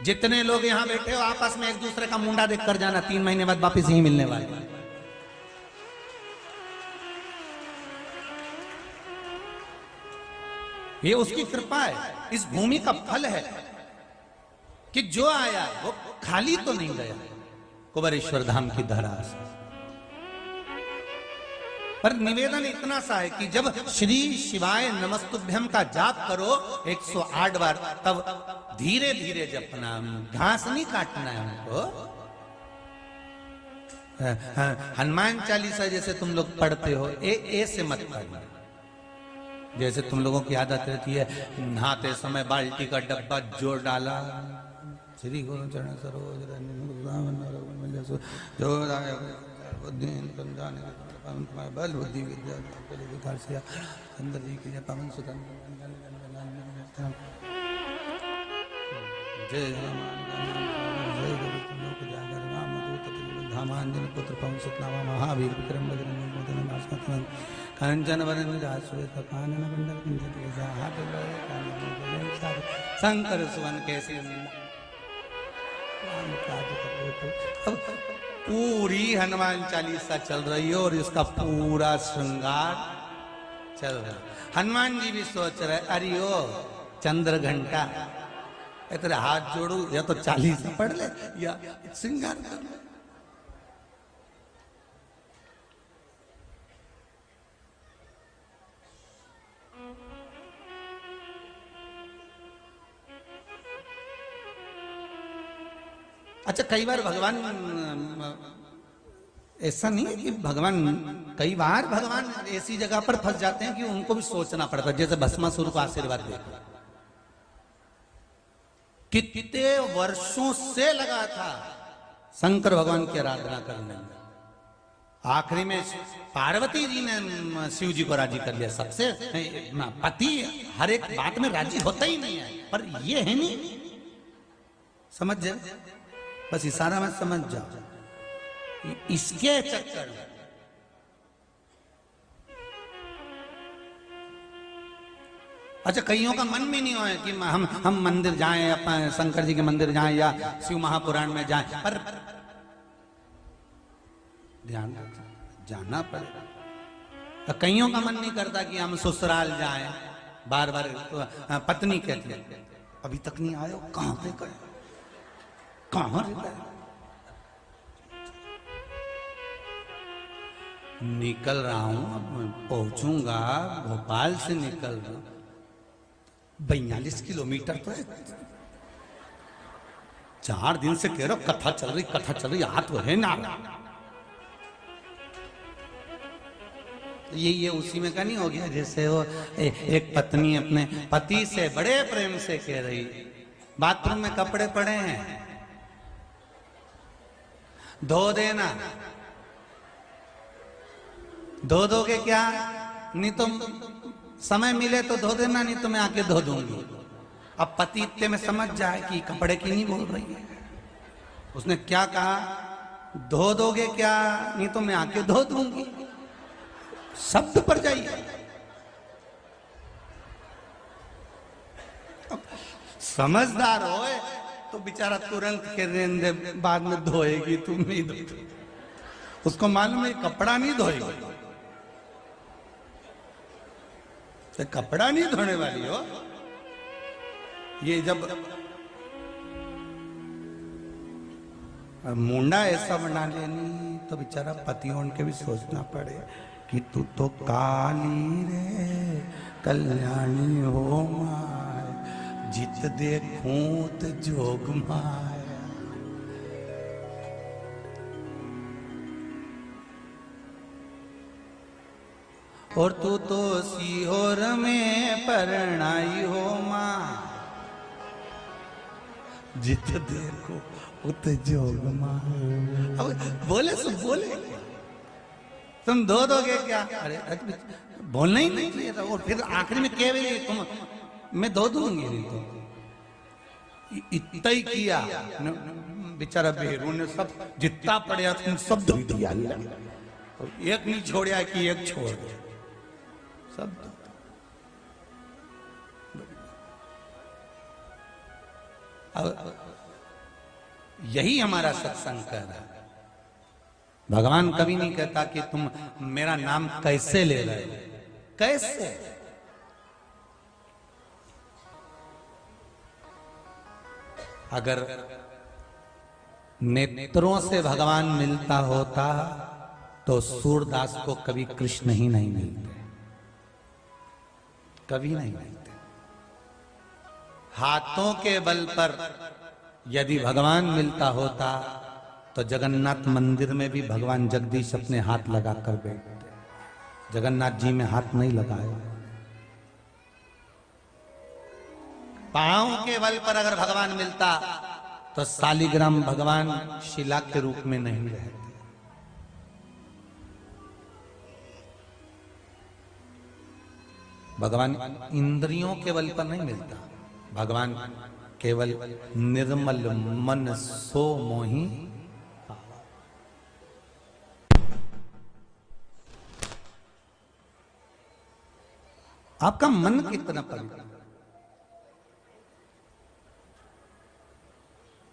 जितने लोग यहां बैठे हो आपस में एक दूसरे का मुंडा देख कर जाना, 3 महीने बाद वापिस यही मिलने वाले। ये उसकी कृपा है, इस भूमि का फल है कि जो आया वो खाली तो नहीं गया कुबेरेश्वर धाम की धरा से। पर निवेदन इतना सा है कि जब श्री शिवाय नमस्तुभ्यम का जाप करो 108 बार, तब धीरे धीरे जपना, घास नहीं काटना है हमको। हनुमान चालीसा जैसे तुम लोग पढ़ते हो, ए से मत पढ़ना। जैसे तुम लोगों की आदत रहती है, नहाते समय बाल्टी का डब्बा जोड़ डाला, श्री गुरु चरण सरोज बल बुद्धि विद्या विकास अंदर जी की पवन सुतन जय जय धामांजन पुत्र पवन सुत नामा महावीर विक्रम बजरंग कंचन वरण कानन शंकर सुवन कैसे पूरी हनुमान चालीसा चल रही है और इसका पूरा श्रृंगार चल रहा है। हनुमान जी भी सोच रहे, अरे ओ चंद्र घंटा, तेरे हाथ जोड़ू या तो चालीसा पढ़ ले या श्रृंगार कर ले। अच्छा, कई बार भगवान, ऐसा नहीं है कि भगवान, कई बार भगवान ऐसी जगह पर फंस जाते हैं कि उनको भी सोचना पड़ता है। जैसे भस्मासुर को आशीर्वाद देते, कितने वर्षों से लगा था शंकर भगवान की आराधना करने में। आखिरी में पार्वती जी ने शिव जी को राजी कर लिया। सबसे पति हर एक बात में राजी होता ही नहीं है, पर ये है नहीं, समझ जाए, बस इशारा में समझ जाओ। इसके चक्कर में अच्छा, कईयों का मन भी नहीं हो कि हम मंदिर जाएं, अपने शंकर जी के मंदिर जाएं या शिव महापुराण में जाएं, पर ध्यान जाना पड़ेगा। कईयों का मन नहीं करता कि हम ससुराल जाएं, बार बार पत्नी कहती है अभी तक नहीं आए हो, कहां पे गए, कहां रहता है? निकल रहा हूं, अब पहुंचूंगा, भोपाल से निकल रहा हूं, 42 किलोमीटर तो है। 4 दिन से कह रहा हूं कथा चल रही, हाथ वो है ना। ये उसी में का नहीं हो गया जैसे वो एक पत्नी अपने पति से बड़े प्रेम से कह रही, बाथरूम में कपड़े पड़े हैं, धो देना। धो दोगे क्या? नहीं तो समय मिले तो धो देना, नहीं तो मैं आके धो दूंगी। अब पति इतने में समझ जाए कि कपड़े की नहीं बोल रही है, उसने क्या कहा, धो दोगे क्या? नहीं तो मैं आके धो दूंगी। शब्द पर जाइए। समझदार हो तो बेचारा तुरंत के रेंदे, बाद में धोएगी, तुम नहीं धो। उसको मालूम है कपड़ा नहीं धोएगी, तो कपड़ा नहीं धोने वाली हो। ये जब मुंडा ऐसा बना लेनी तो बेचारा पति उनके भी सोचना पड़े कि तू तो काली रे कल्याणी हो माय, जित देखूं तो जोग माया। और तू तो सीहोर में परणाई हो मां, जित देखो उत जोग मां। अब बोले सो बोले, तुम धो दोगे क्या? अरे बोलना ही नहीं चाहिए था। और फिर आखिरी में कह रही तुम, मैं धो दूंगी। नहीं तो इतना ही किया बेचारा बेरू ने, सब जितना पड़ा तुम सब धो दिया, एक नहीं छोड़ा कि एक छोड़ दे, सब धो। अब यही हमारा सत्संग कर रहा है। भगवान कभी नहीं कहता कि तुम मेरा नाम कैसे ले रहे हो, कैसे। अगर नेत्रों से भगवान मिलता होता तो सूरदास को कभी कृष्ण ही नहीं मिलते, कभी नहीं मिलते। हाथों के बल पर यदि भगवान मिलता होता तो जगन्नाथ मंदिर में भी भगवान जगदीश अपने हाथ लगाकर बैठते। जगन्नाथ जी में हाथ नहीं लगाए। पांव के बल पर अगर भगवान मिलता तो शालिग्राम भगवान शिला के रूप में नहीं रहते। भगवान इंद्रियों के बल पर नहीं मिलता, भगवान केवल निर्मल मन सो मोही। आपका मन कितना पवित्र,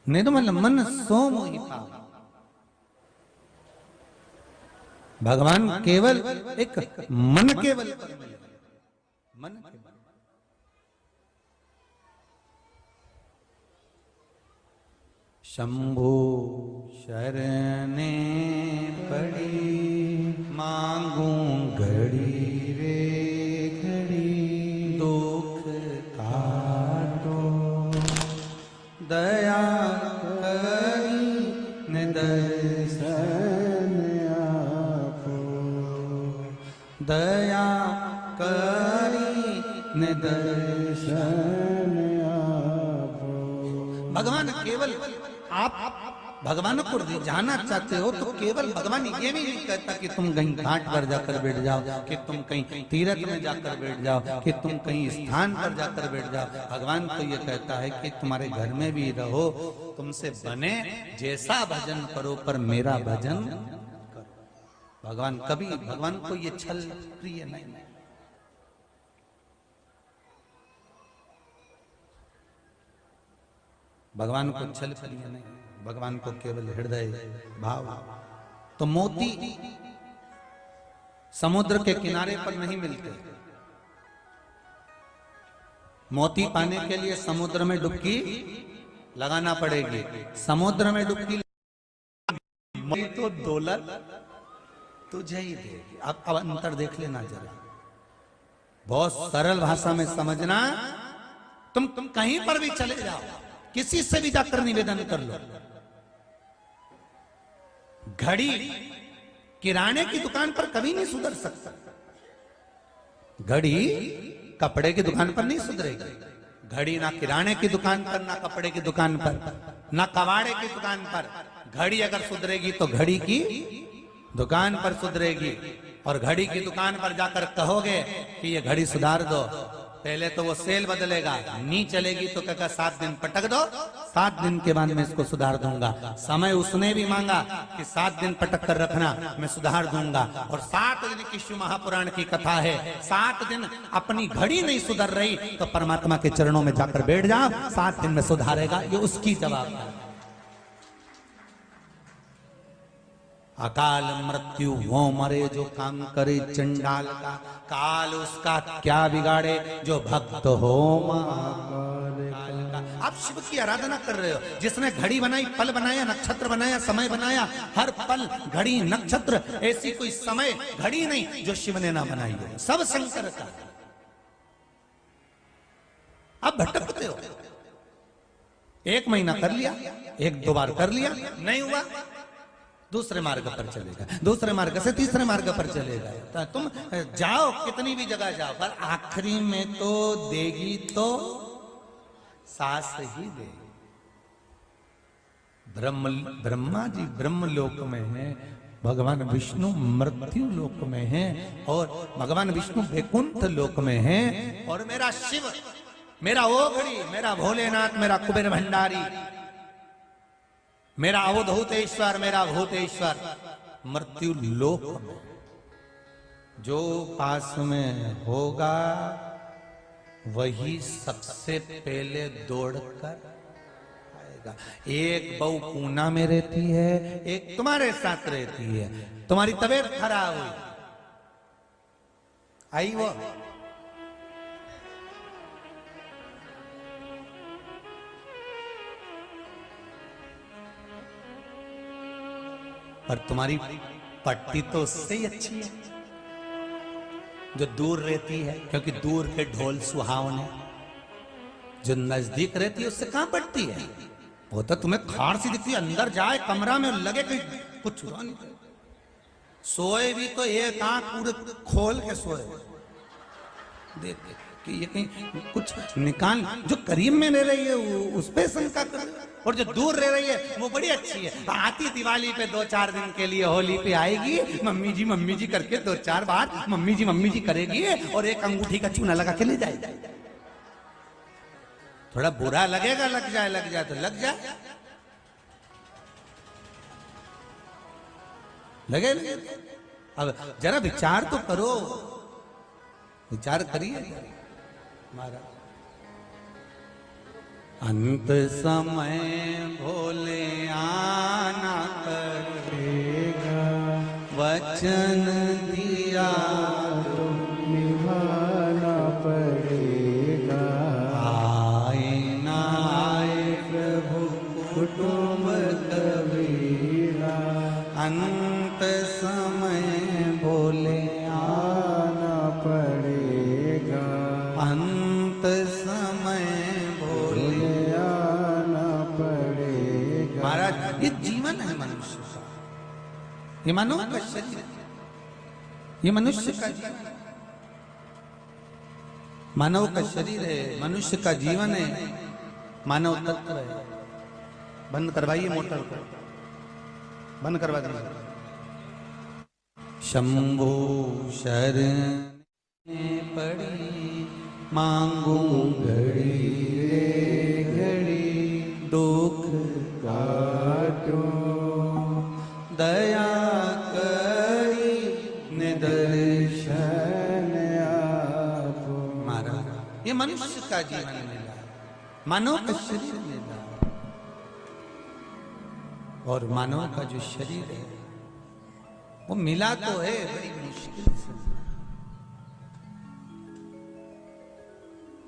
निर्मल मन सो मोही पाव। भगवान केवल एक मन केवल मन के बल। शंभु शरणे पड़ी मांगू घड़ी रे घड़ी, दुख काटो दया करी ने दर्शन आपो, दया करी ने दर्शन आपो। भगवान केवल आप भगवान को जाना चाहते हो तो केवल भगवान ये भी नहीं कहता कि तुम कहीं घाट पर जाकर बैठ जाओ, कि तुम कहीं तीर्थ में जाकर बैठ जाओ, कि तुम कहीं स्थान पर जाकर बैठ जाओ। भगवान तो ये कहता है कि तुम्हारे घर में भी रहो, तुमसे बने जैसा भजन करो पर मेरा भजन करो। भगवान कभी, भगवान को ये छल प्रिय नहीं। भगवान को छल प्रिय नहीं, भगवान को केवल हृदय भाव। तो मोती समुद्र के किनारे पर नहीं मिलते, मोती पाने के लिए समुद्र में डुबकी लगाना पड़ेगी। समुद्र में डुबकी तो दौलत तुझे ही देगी। अब अंतर देख लेना जरा, बहुत सरल भाषा में समझना। तुम कहीं पर भी चले जाओ, किसी से भी जाकर निवेदन कर लो, घड़ी किराने की दुकान पर कभी नहीं सुधर सकता, घड़ी कपड़े की दुकान पर नहीं सुधरेगी। घड़ी ना किराने की दुकान पर, ना कपड़े की दुकान पर, ना कबाड़े की दुकान पर। घड़ी अगर सुधरेगी तो घड़ी की दुकान पर सुधरेगी। और घड़ी की दुकान पर जाकर कहोगे कि ये घड़ी सुधार दो, पहले तो वो सेल बदलेगा, नहीं चलेगी तो कहेगा 7 दिन पटक दो, 7 दिन के बाद मैं इसको सुधार दूंगा। समय उसने भी मांगा कि 7 दिन पटक कर रखना, मैं सुधार दूंगा। और 7 दिन की शिव महापुराण की कथा है, 7 दिन अपनी घड़ी नहीं सुधर रही तो परमात्मा के चरणों में जाकर बैठ जाओ, 7 दिन में सुधारेगा। ये उसकी जवाबदारी। अकाल मृत्यु वो मरे जो काम करे चंडाल का, काल उसका क्या बिगाड़े जो भक्त हो महाकाल का। आप शिव की आराधना कर रहे हो, जिसने घड़ी बनाई, पल बनाया, नक्षत्र बनाया, समय बनाया। हर पल घड़ी नक्षत्र, ऐसी कोई समय घड़ी नहीं जो शिव ने ना बनाई है, सब शंकर का। आप भटकते हो, 1 महीना कर लिया, 1-2 बार कर लिया, नहीं हुआ, दूसरे मार्ग पर चलेगा, दूसरे मार्ग से तीसरे मार्ग पर चलेगा। तो तुम जाओ, कितनी भी जगह जाओ, पर आखिरी में तो देगी तो सास ही देगी। ब्रह्मा जी ब्रह्मलोक में है, भगवान विष्णु मृत्यु लोक में है, और भगवान विष्णु वैकुंठ लोक में है। और मेरा शिव, मेरा ओघड़ी, मेरा भोलेनाथ, मेरा कुबेर भंडारी, मेरा अवधूतेश्वर, मेरा भूतेश्वर मृत्यु लोक में। जो पास में होगा वही सबसे पहले दौड़कर आएगा। एक बहू पूना में रहती है, एक तुम्हारे साथ रहती है। तुम्हारी तबीयत खराब हुई, आई वो, पर तुम्हारी पट्टी तो उससे ही अच्छी है जो दूर रहती है, क्योंकि दूर के ढोल सुहावने, जो नजदीक रहती है उससे कहां पटती है। वो तो तुम्हें खाड़ सी दिखती है, अंदर जाए कमरा में लगे कि कुछ चुरा नहीं, सोए भी तो एक आंख पूरे खोल के सोए, देख कि ये कहीं कुछ निकाल। जो करीब में रह रही है उस पे शंका कर, और जो दूर रह रही है वो बड़ी अच्छी है, आती दिवाली पे 2-4 दिन के लिए, होली पे आएगी, मम्मी जी करके 2-4 बार मम्मी जी करेगी, और एक अंगूठी का चूना लगा के ले जाएगी। थोड़ा बुरा लगेगा, लग जाए तो लग जाए, लगे। अब जरा विचार तो करो, विचार करिए महाराज। अंत समय भोले आना पड़ेगा, वचन दिया तो निभाना पड़ेगा। आए ना आए प्रभु कुटुंब कबीरा, अंत समय भोले आना पड़ेगा, अंत समय महाराज। ये जीवन है मनुष्य का, ये मानव का शरीर, ये मनुष्य का जीवन, मानव का शरीर है, मनुष्य का जीवन है, मानव तत्व है। बंद करवाइए मोटर को, बंद करवा दीजिए। शंभु शरण पड़ी मांगू घड़ी रे घड़ी, दुख काटो दया करी निदर्शन आपो। महाराज ये मनुष्य का जीवन मिला, मानव का शरीर मिला, और मानव का जो शरीर है वो मिला तो है बड़ी मुश्किल से।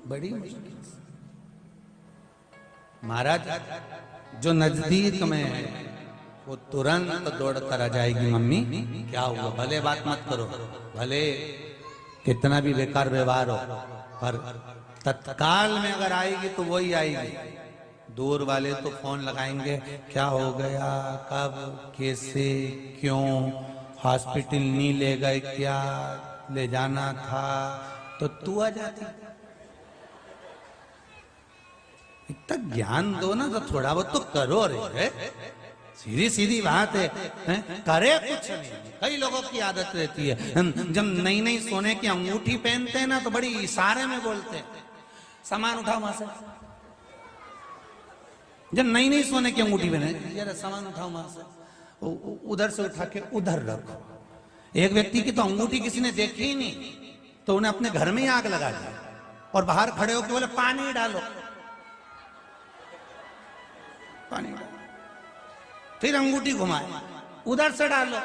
बड़ी मुश्किल से। महाराज जो नजदीक में है वो तुरंत दौड़ कर आ जाएगी, मम्मी क्या हुआ, भले बात मत करो, भले कितना भी बेकार व्यवहार हो, पर तत्काल में अगर आएगी तो वही आएगी। दूर वाले तो फोन लगाएंगे, क्या हो गया, कब, कैसे, क्यों, हॉस्पिटल नहीं ले गए क्या, ले जाना था, तो तू आ जाती। इतना ज्ञान दो ना, तो थोड़ा बहुत तो करो रे, सीधी सीधी बात है, करे कुछ नहीं। कई लोगों की आदत रहती है, जब नई नई सोने की अंगूठी पहनते हैं ना तो बड़ी इशारे में बोलते हैं, सामान उठाओ वहां से। जब नई नई सोने की अंगूठी पहने, जरा सामान उठाओ वहां से, उधर से उठा के उधर रखो। एक व्यक्ति की तो अंगूठी किसी ने देखी ही नहीं, तो उन्हें अपने घर में ही आग लगा दी और बाहर खड़े होकर बोले पानी डालो, पानी डालो, फिर अंगूठी घुमाए, उधर से डालो।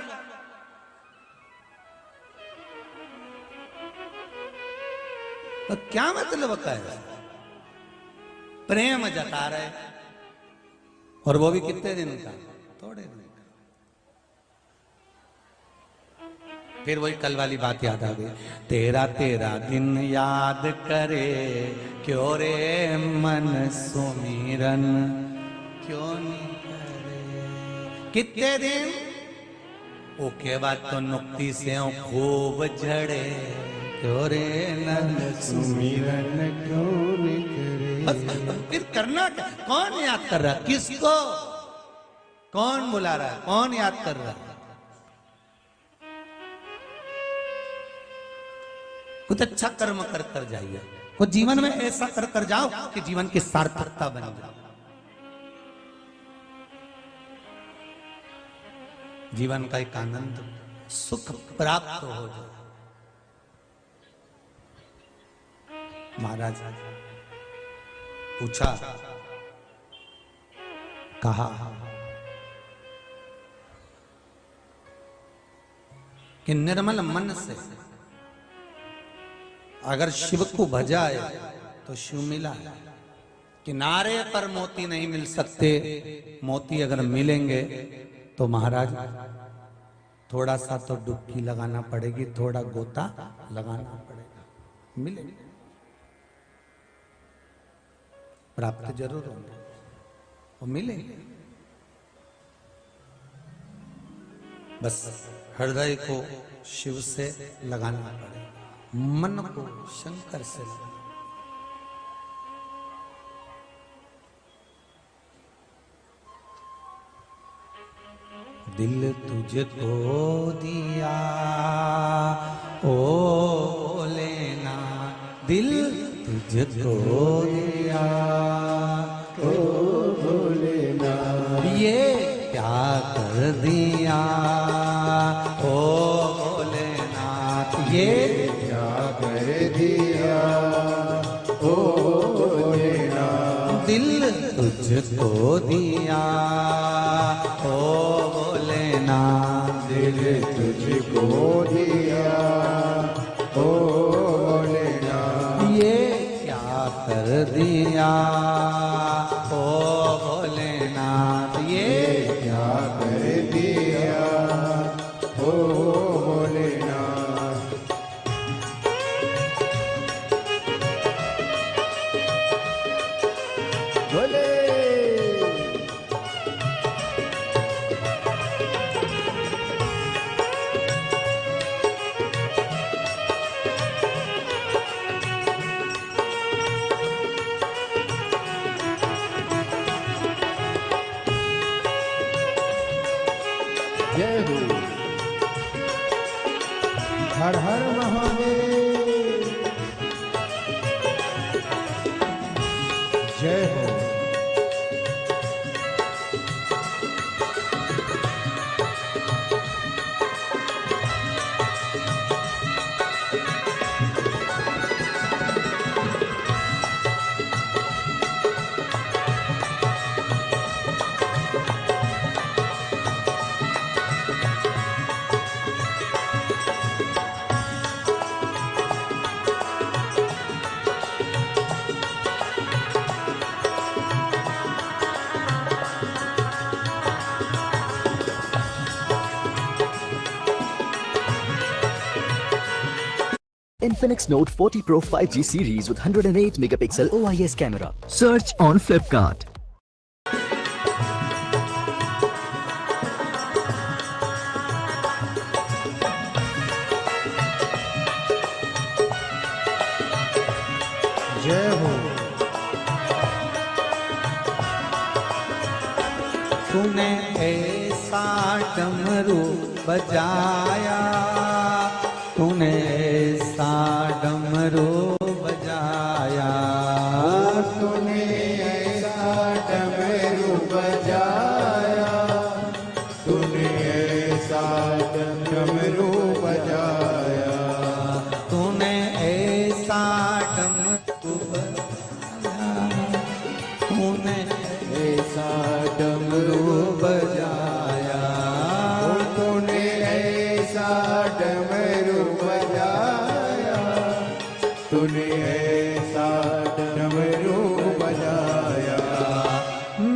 तो क्या मतलब का है? प्रेम जता रहे, और वो भी कितने दिन का, थोड़े दिन का। फिर वही कल वाली बात याद आ गई, तेरा तेरा दिन याद करे, क्यों रे मन सुमिरन क्यों नहीं करे। कितने दिन, ओके बाद तो नुक्ति से खूब झड़े, क्यों रे नन सुमिरन क्यों नहीं करे। बस फिर करना क्या, कौन याद कर रहा है किसको, कौन बुला रहा है, कौन याद कर रहा है। कुछ अच्छा कर्म कर कर जाइए, कुछ जीवन में ऐसा कर कर जाओ कि जीवन की सार्थकता बन जाए, जीवन का एक आनंद सुख प्राप्त हो जाए। महाराज पूछा, कहा कि निर्मल मन से अगर शिव को भजाए तो शिव मिला है। किनारे पर मोती नहीं मिल सकते, मोती अगर मिलेंगे तो महाराज थोड़ा सा तो डुबकी लगाना पड़ेगी, थोड़ा गोता लगाना पड़ेगा, मिलेंगे, प्राप्त जरूर होंगे, वो मिलेंगे। बस हृदय को शिव से लगाना पड़ेगा, मन को शंकर से लगाना। दिल तुझको दिया ओ लेना, दिल तुझको दिया ओ भोलेना, ये क्या कर दिया ओ भोलेनाथ, ये क्या कर दिया ओ भोलेना। दिल तुझको दिया ओ भोलेनाथ, दिल तुझको दिया ओ भोलेना, ये क्या कर दिया ओ भोलेनाथ, ये क्या कर दिया ओ भोलेना। बोले जय हो, हर हर महादेव, जय हो। Infinix Note 40 Pro 5G series with 108 megapixel OIS camera. Search on Flipkart. जय हो। तूने ऐसा डमरू बजाया, तूने ऐसा डमरू बजाया, तूने ऐसा डमरू बजाया, तूने ऐसा डमरू बजाया, तूने ऐसा डमरू बजाया, तूने ऐसा डमरू बजाया, तूने ऐसा डमरू बजाया, तूने ऐसा डमरू बजाया,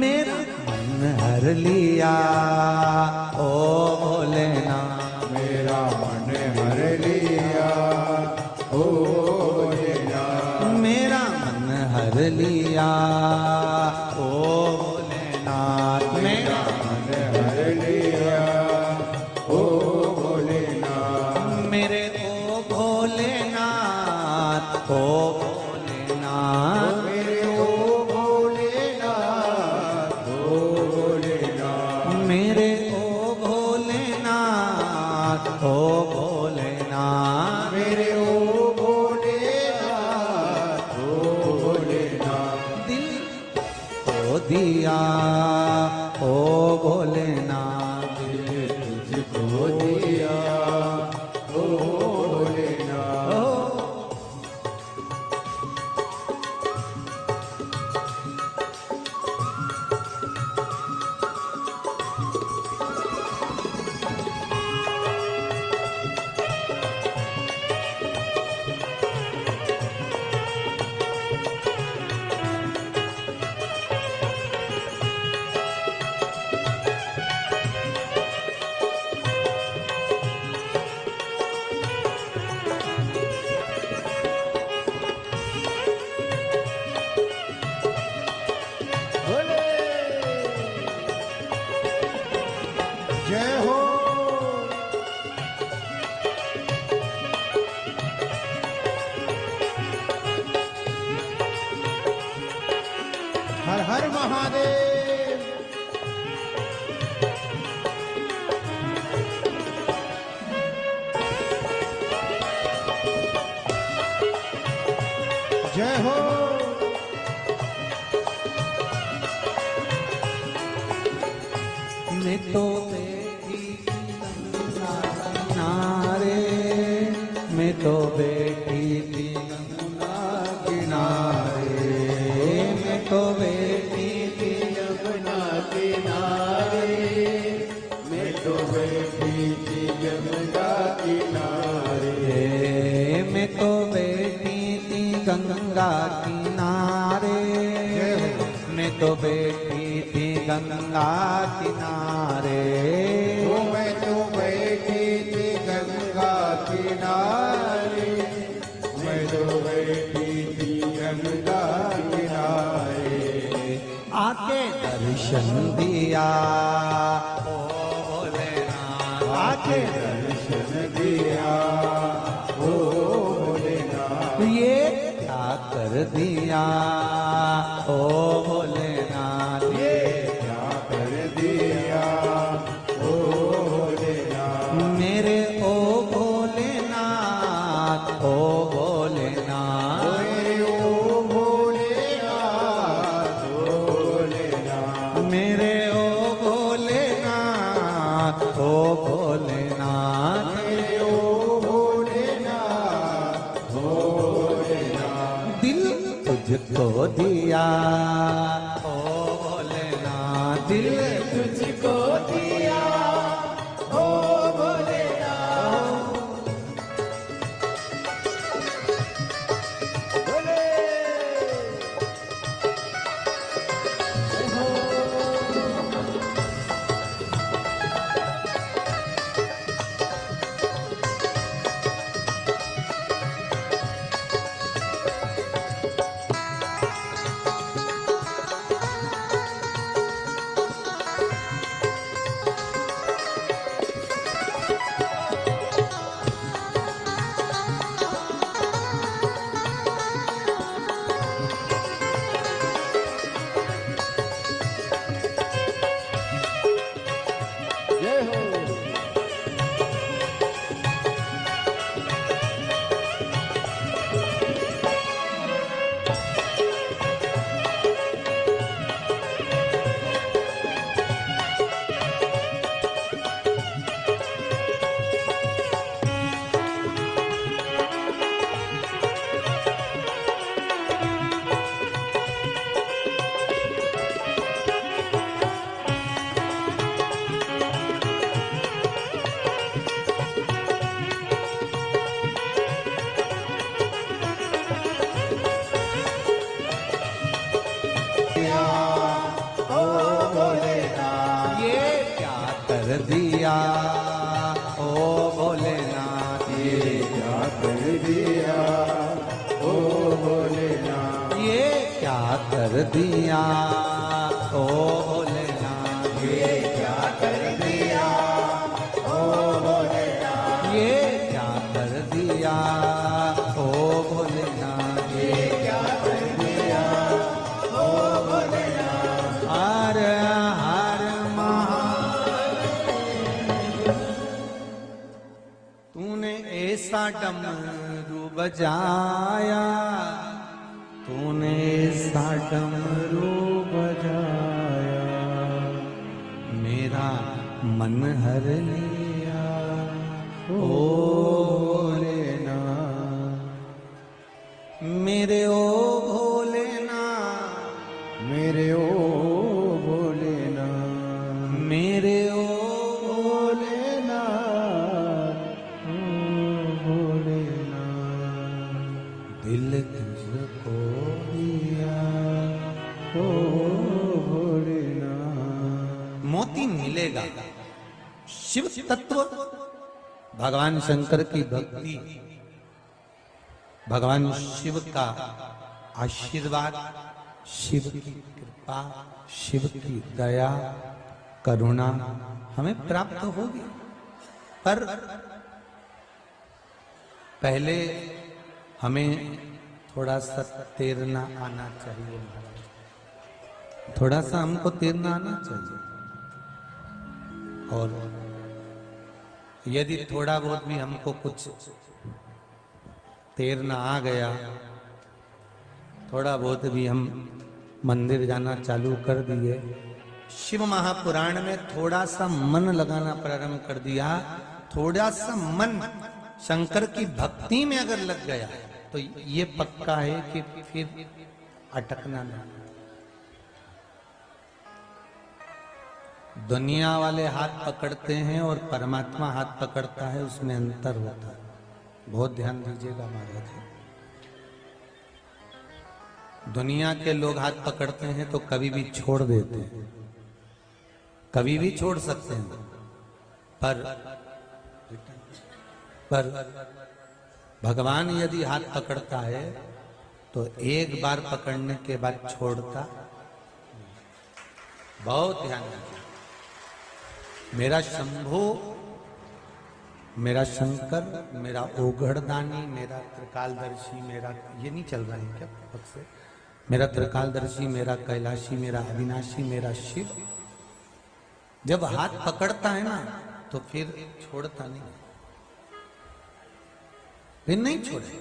मेरा मन हर लिया ओ भोलेनाथ, मेरा मन हर लिया ओ भोलेनाथ, मेरा मन हर लिया ओ भोलेनाथ, मेरा मन हर लिया ओ भोलेनाथ, मेरे ओ भोलेनाथ, ओ भोलेनाथ, मेरे ओ भोलेनाथ, ओ भोलेनाथ, मेरे ओ भोलेनाथ, ओ भोलेनाथ, मेरे ओ भोलेनाथ, ओ भोलेनाथ, दिल को दिया ओ भोलेनाथ, तुझको दिया ओ भोलेनाथ, भोले जय हो। हर हर महादेव। जय हो। मैं तो बैठी थी गंगा किनारे, मैं तो बैठी थी गंगा किनारे, मैं तो बैठी थी यमुना किनारे, मैं तो बैठी थी यमुना किनारे, मैं तो बैठी थी गंगा किनारे, मैं तो बैठी थी गंगा किनारे, ओ मैं तो बैठी थी गंगा किनारे, मैं तो बैठी थी गंगा किनारे, आके दर्शन दिया ओ भोलेनाथ, आके दर्शन दिया ओ भोलेनाथ, ये क्या कर दिया ओ भोलेनाथ, ये क्या कर दिया ओ भोलेनाथ, मेरे ओ भोलेनाथ, ओ भोलेनाथ, मेरे ओ भोलेनाथ, ओ भोलेनाथ, मेरे ओ भोलेनाथ, ओ भोलेनाथ, मेरे ओ भोलेनाथ, ओ भोलेनाथ, दिल तुझको दिया ओ भोलेनाथ, दिल तुझको दिया ओ भोलेनाथ, भोले कर दिया ओ भोलेनाथ, ये क्या कर दिया ओ भोलेनाथ, ये क्या कर दिया ओ भोलेनाथ, ये क्या कर दिया ओ भोलेनाथ। हर हर तूने ऐसा डमरू बजाया, तूने ऐसा डमरू बजाया, मेरा मन हर लिया ओ भोलेनाथ, मेरे ओ भोलेनाथ, मेरे ओ भोलेनाथ, मेरे ओ भोलेनाथ, ओ भोलेनाथ, दिल तुझको दिया ओ भोलेनाथ। मोती मिलेगा। शिव तत्व, भगवान शंकर की भक्ति, भगवान शिव का आशीर्वाद, शिव की कृपा, शिव की दया, करुणा हमें प्राप्त होगी। पर पहले हमें थोड़ा सा तैरना आना चाहिए, थोड़ा सा हमको तैरना आना चाहिए। और यदि थोड़ा बहुत भी हमको कुछ तैरना आ गया, थोड़ा बहुत भी हम मंदिर जाना चालू कर दिए, शिव महापुराण में थोड़ा सा मन लगाना प्रारंभ कर दिया, थोड़ा सा मन शंकर की भक्ति में अगर लग गया तो ये पक्का है कि फिर अटकना नहीं। दुनिया वाले हाथ पकड़ते हैं और परमात्मा हाथ पकड़ता है, उसमें अंतर होता है। बहुत ध्यान दीजिएगा महाराज। दुनिया के लोग हाथ पकड़ते हैं तो कभी भी छोड़ देते हैं, कभी भी छोड़ सकते हैं, पर भगवान यदि हाथ पकड़ता है तो एक बार पकड़ने के बाद छोड़ता। बहुत ध्यान दीजिए। मेरा शंभु, मेरा शंकर, मेरा ओघड़दानी, मेरा त्रिकालदर्शी, मेरा ये नहीं चल रहा है क्या पक से? मेरा त्रिकालदर्शी, मेरा कैलाशी, मेरा अविनाशी, मेरा शिव जब हाथ पकड़ता है ना तो फिर छोड़ता नहीं, फिर नहीं छोड़े।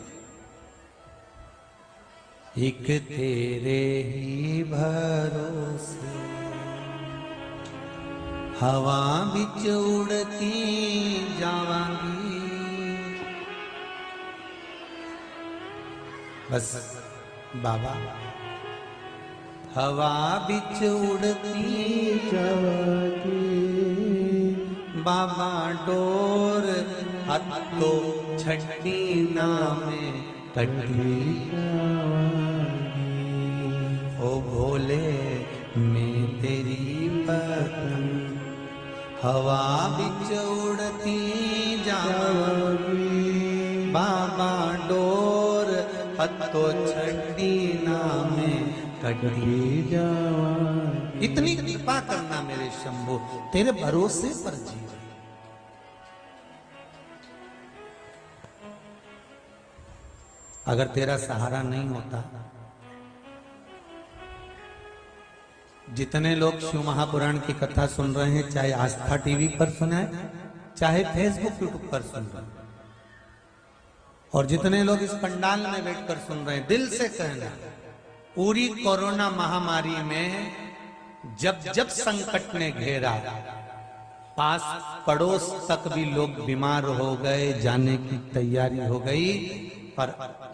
एक तेरे ही भरोसे हवा बिच उड़ती जावांगी, बस बाबा हवा बिच उड़ती जावांगी, बाबा डोर हत्तो छठी नामे कटी, ओ भोले मैं तेरी पतंग हवा बिच उड़ती जावांगी, बाबा डोर हत्तो छठी नामे कटी जावांगी। इतनी कृपा करना मेरे शंभु, तेरे भरोसे पर जी रहे। अगर तेरा सहारा नहीं होता, जितने लोग शिव महापुराण की कथा सुन रहे हैं, चाहे आस्था टीवी पर सुनाए, चाहे फेसबुक यूट्यूब पर सुन रहे हैं, और जितने लोग इस पंडाल में बैठकर सुन रहे हैं, दिल से कहना, पूरी कोरोना महामारी में जब जब संकट ने घेरा, पास पड़ोस तक भी लोग बीमार हो गए, जाने की तैयारी हो गई, पर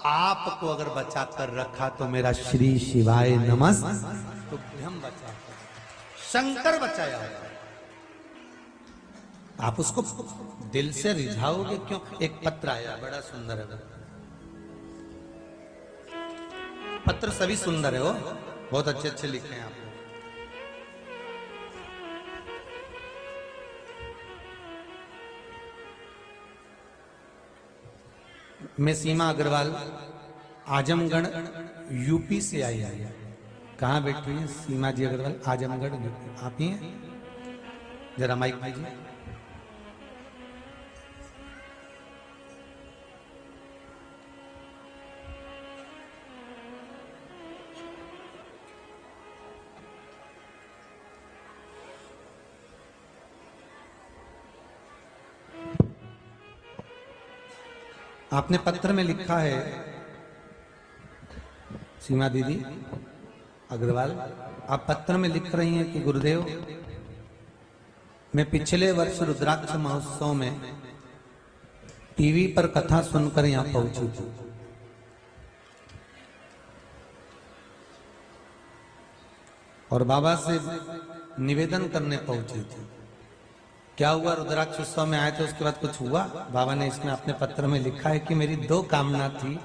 आपको अगर बचा कर रखा तो मेरा श्री शिवाय नमस्तुभ्यं बचा, शंकर बचाया। आप उसको दिल से रिझाओगे क्यों? एक पत्र आया, बड़ा सुंदर है पत्र, सभी सुंदर है वो, बहुत अच्छे अच्छे लिखे हैं आप। मैं सीमा अग्रवाल, आजमगढ़ यूपी से आई है। कहाँ बैठी हुई है? सीमा जी अग्रवाल, आजमगढ़। आप ही हैं? जरा माइक दीजिए। आपने पत्र में लिखा है, सीमा दीदी अग्रवाल, आप पत्र में लिख रही हैं कि गुरुदेव, मैं पिछले वर्ष रुद्राक्ष महोत्सव में टीवी पर कथा सुनकर यहां पहुंची थी। और बाबा से निवेदन करने पहुंची थी। क्या हुआ? रुद्राक्ष उत्सव में आए थे, उसके बाद कुछ हुआ? बाबा ने इसमें अपने पत्र में लिखा है कि मेरी 2 कामना थी।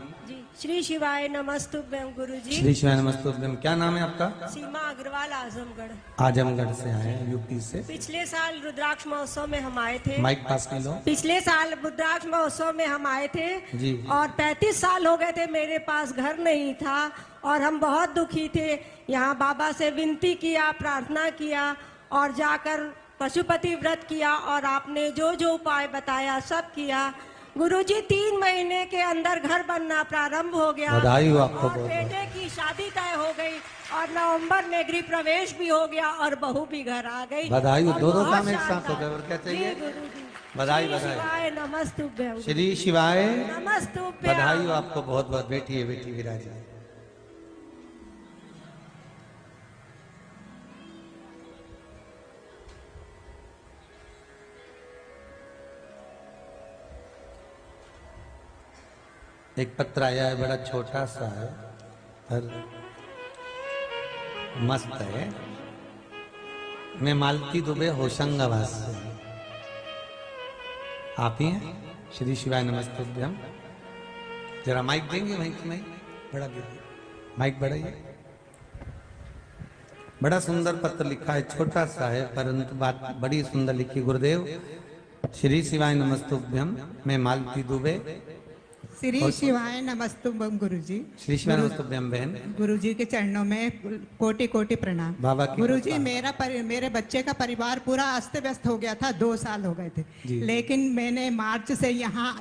श्री शिवाय नमस्तुभ्यं गुरुजी। श्री शिवाय नमस्तुभ्यं। क्या नाम है आपका? सीमा अग्रवाल, आजमगढ़। आजमगढ़ से आए हैं, यूपी से। पिछले साल रुद्राक्ष महोत्सव में हम आए थे। माइक पास कर लो। पिछले साल रुद्राक्ष महोत्सव में हम आए थे जी। और 35 साल हो गए थे, मेरे पास घर नहीं था और हम बहुत दुखी थे। यहाँ बाबा से विनती किया, प्रार्थना किया और जाकर पशुपति व्रत किया और आपने जो जो उपाय बताया सब किया। गुरुजी 3 महीने के अंदर घर बनना प्रारंभ हो गया। बधाई हो आपको और बहुत। बेटे की शादी तय हो गई और नवंबर में गृह प्रवेश भी हो गया और बहू भी घर आ गई। बधाई हो। और 2 बहुत काम एक साथ शानदार। हो गए, और क्या चाहिए? जी गुरुजी। बधाई श्री बधाई। शिवाय नमस्तुभ्यं। श्री शिवाय नमस्तुभ्यं। बधाई हो आपको बहुत बहुत। बैठिए बेटी विराजी। एक पत्र आया है, बड़ा छोटा सा है पर मस्त है। मैं मालती दुबे होशंगाबाद से। आप ही हैं? श्री शिवाय नमस्तुभ्यं। जरा माइक देंगे? माइक बड़ा दीजिए, माइक बढ़ाइए। बड़ा सुंदर पत्र लिखा है, छोटा सा है परंतु बात बड़ी सुंदर लिखी। गुरुदेव श्री शिवाय नमस्तुभ्यं, मैं मालती दुबे। श्री शिवाय नमस्तुभ्यं गुरुजी। श्री शिवाय नमस्तुभ्यं बहन। गुरुजी के चरणों में कोटि कोटि प्रणाम। बाबा की गुरुजी कृपा। मेरे बच्चे का परिवार पूरा अस्त व्यस्त हो गया था, 2 साल हो गए थे। जी। लेकिन मैंने मार्च से यहाँ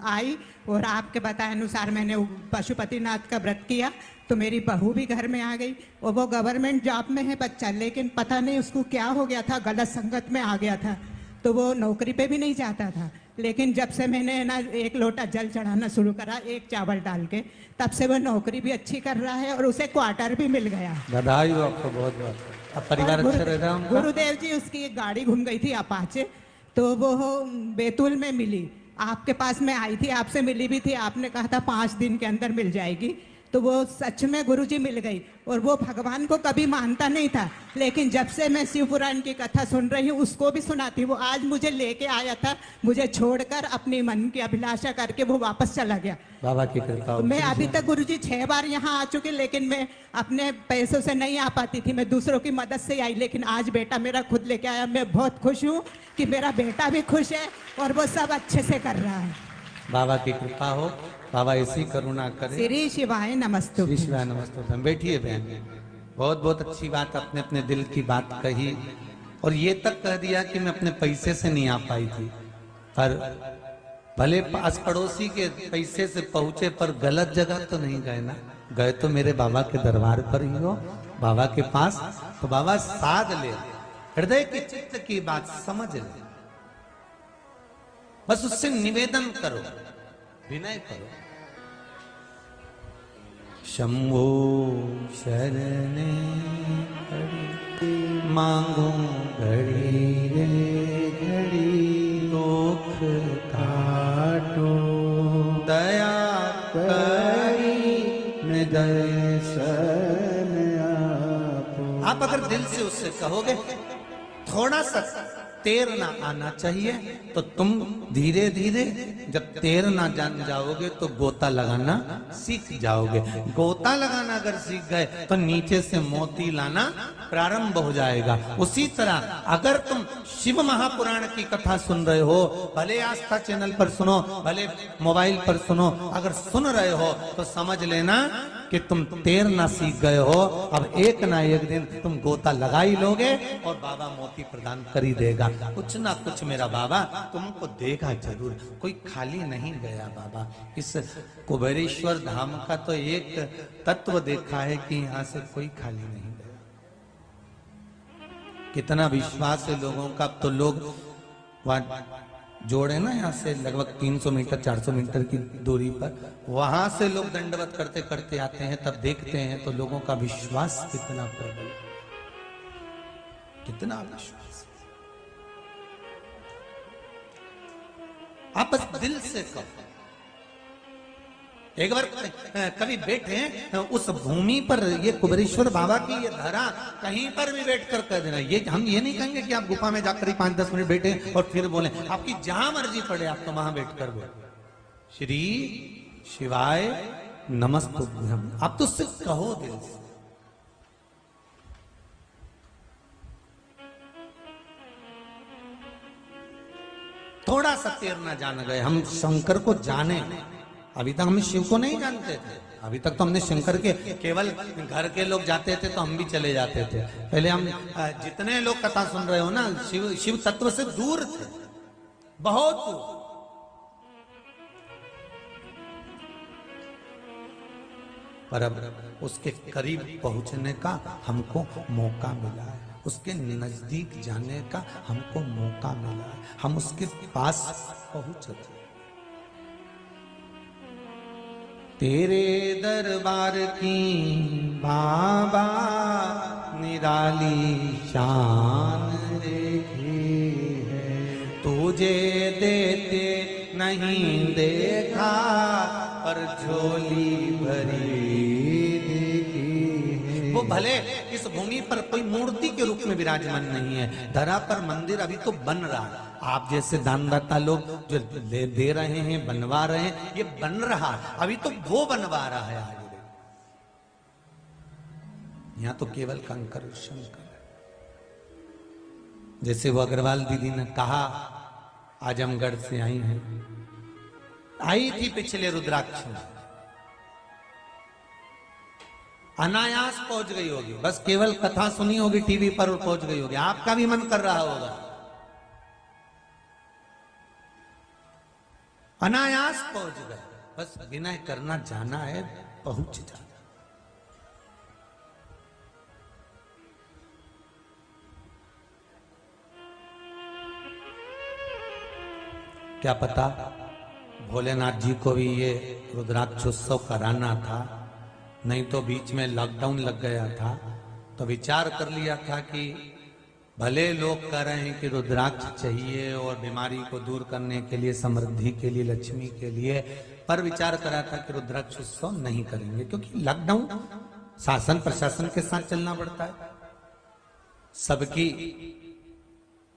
आई और आपके बताए अनुसार मैंने पशुपतिनाथ का व्रत किया तो मेरी बहू भी घर में आ गई और वो गवर्नमेंट जॉब में है बच्चा, लेकिन पता नहीं उसको क्या हो गया था, गलत संगत में आ गया था तो वो नौकरी पे भी नहीं जाता था। लेकिन जब से मैंने ना 1 लोटा जल चढ़ाना शुरू करा 1 चावल डाल के, तब से वो नौकरी भी अच्छी कर रहा है और उसे क्वार्टर भी मिल गया। बधाई हो आपको बहुत बहुत। अब परिवार अच्छा रह रहा है उनका? गुरुदेव जी उसकी एक गाड़ी घूम गई थी अपाचे, तो वो बैतूल में मिली। आपके पास में आई थी, आपसे मिली भी थी, आपने कहा था 5 दिन के अंदर मिल जाएगी, तो वो सच में गुरुजी मिल गई। और वो भगवान को कभी मानता नहीं था, लेकिन जब से मैं शिव पुराण की कथा सुन रही हूँ उसको भी सुनाती। वो आज मुझे लेके आया था, मुझे छोड़कर अपनी मन की अभिलाषा करके वो वापस चला गया। बाबा की कृपा हो। मैं अभी तक गुरुजी 6 बार यहाँ आ चुकी, लेकिन मैं अपने पैसों से नहीं आ पाती थी, मैं दूसरों की मदद से आई। लेकिन आज बेटा मेरा खुद लेके आया, मैं बहुत खुश हूँ कि मेरा बेटा भी खुश है और वो सब अच्छे से कर रहा है। बाबा की कृपा हो, बाबा ऐसी करुणा करे। श्री शिवाय नमस्तुभ्यं। श्री शिवाय नमस्तुभ्यं। बैठिए बहन, बहुत बहुत अच्छी बात, अपने अपने दिल की बात कही और ये तक कह दिया कि मैं अपने पैसे से नहीं आ पाई थी, पर भले पास पड़ोसी के पैसे से पहुंचे पर गलत जगह तो नहीं गए ना, गए तो मेरे बाबा के दरबार पर ही हो, बाबा के पास। तो बाबा साध ले, हृदय के चित्त की बात समझ ले, बस उससे निवेदन करो, विनय करो। शंभो शरणे घड़ी मांगो घड़ी रे घड़ी, दुख काटो दया करी दर्शन आपो। आप अगर दिल से उससे कहोगे, थोड़ा सा तैरना आना चाहिए तो तुम धीरे धीरे जब तैरना जान जाओगे तो गोता लगाना सीख जाओगे। गोता लगाना अगर सीख गए तो नीचे से मोती लाना प्रारंभ हो जाएगा। उसी तरह अगर तुम शिव महापुराण की कथा सुन रहे हो, भले आस्था चैनल पर सुनो, भले मोबाइल पर सुनो, अगर सुन रहे हो तो समझ लेना कि तुम तैरना सीख गए हो, अब एक ना एक दिन तुम गोता लगा ही लोगे और बाबा मोती प्रदान कर ही देगा। कुछ ना कुछ मेरा बाबा तुमको देगा जरूर, कोई खाली नहीं गया बाबा। इस कुबेरेश्वर धाम का तो एक तत्व देखा है कि यहाँ से कोई खाली नहीं गया। कितना विश्वास है लोगों का। अब तो लोग वहां जोड़े ना, यहाँ से लगभग 300 मीटर 400 मीटर की दूरी पर, वहां से लोग दंडवत करते करते आते हैं, तब देखते हैं तो लोगों का विश्वास कितना प्रबल, कितना विश्वास। आप बस दिल से कहो। एक बार कभी बैठे उस भूमि पर, ये कुबेरेश्वर बाबा की ये धरा, कहीं पर भी बैठ कर कह देना। ये हम ये नहीं कहेंगे कि आप गुफा में जाकर ही 5-10 मिनट बैठे और फिर बोले, आपकी जहां मर्जी पड़े आप तो वहां बैठकर बोले श्री शिवाय नमस्तुभ्यम। आप तो सिर्फ कहो दिल से। थोड़ा सा तैरना जान गए, हम शंकर को जाने। अभी तक हम शिव को नहीं जानते थे, अभी तक तो हमने शंकर के केवल घर के लोग जाते थे तो हम भी चले जाते थे। पहले हम जितने लोग कथा सुन रहे हो ना, शिव तत्व से दूर थे, बहुत दूर। पर अब उसके करीब पहुंचने का हमको मौका मिला है, उसके नजदीक जाने का हमको मौका मिला है, हम उसके पास पहुंचे। तेरे दरबार की बाबा निराली शान देखी है, तुझे देते नहीं देखा पर झोली भरी देखी है। वो भले इस भूमि पर कोई मूर्ति के रूप में विराजमान नहीं है, धरा पर मंदिर अभी तो बन रहा है। आप जैसे दानदाता लोग जो दे रहे हैं, बनवा रहे हैं, ये बन रहा है, अभी तो वो बनवा रहा है आगे। यहां तो केवल कंकर शंकर है। जैसे वो अग्रवाल दीदी ने कहा, आजमगढ़ से आई हैं, आई थी पिछले रुद्राक्ष में, अनायास पहुंच गई होगी, बस केवल कथा सुनी होगी टीवी पर और पहुंच गई होगी। आपका भी मन कर रहा होगा, अनायास पहुंच गए, बस विनय करना जाना है, पहुंच जाना। क्या पता भोलेनाथ जी को भी ये रुद्राक्षोत्सव कराना था, नहीं तो बीच में लॉकडाउन लग गया था, तो विचार कर लिया था कि भले लोग कह रहे हैं कि रुद्राक्ष चाहिए और बीमारी को दूर करने के लिए, समृद्धि के लिए, लक्ष्मी के लिए, पर विचार करा था कि रुद्राक्ष उत्सव नहीं करेंगे, क्योंकि लॉकडाउन शासन प्रशासन के साथ चलना पड़ता है, सबकी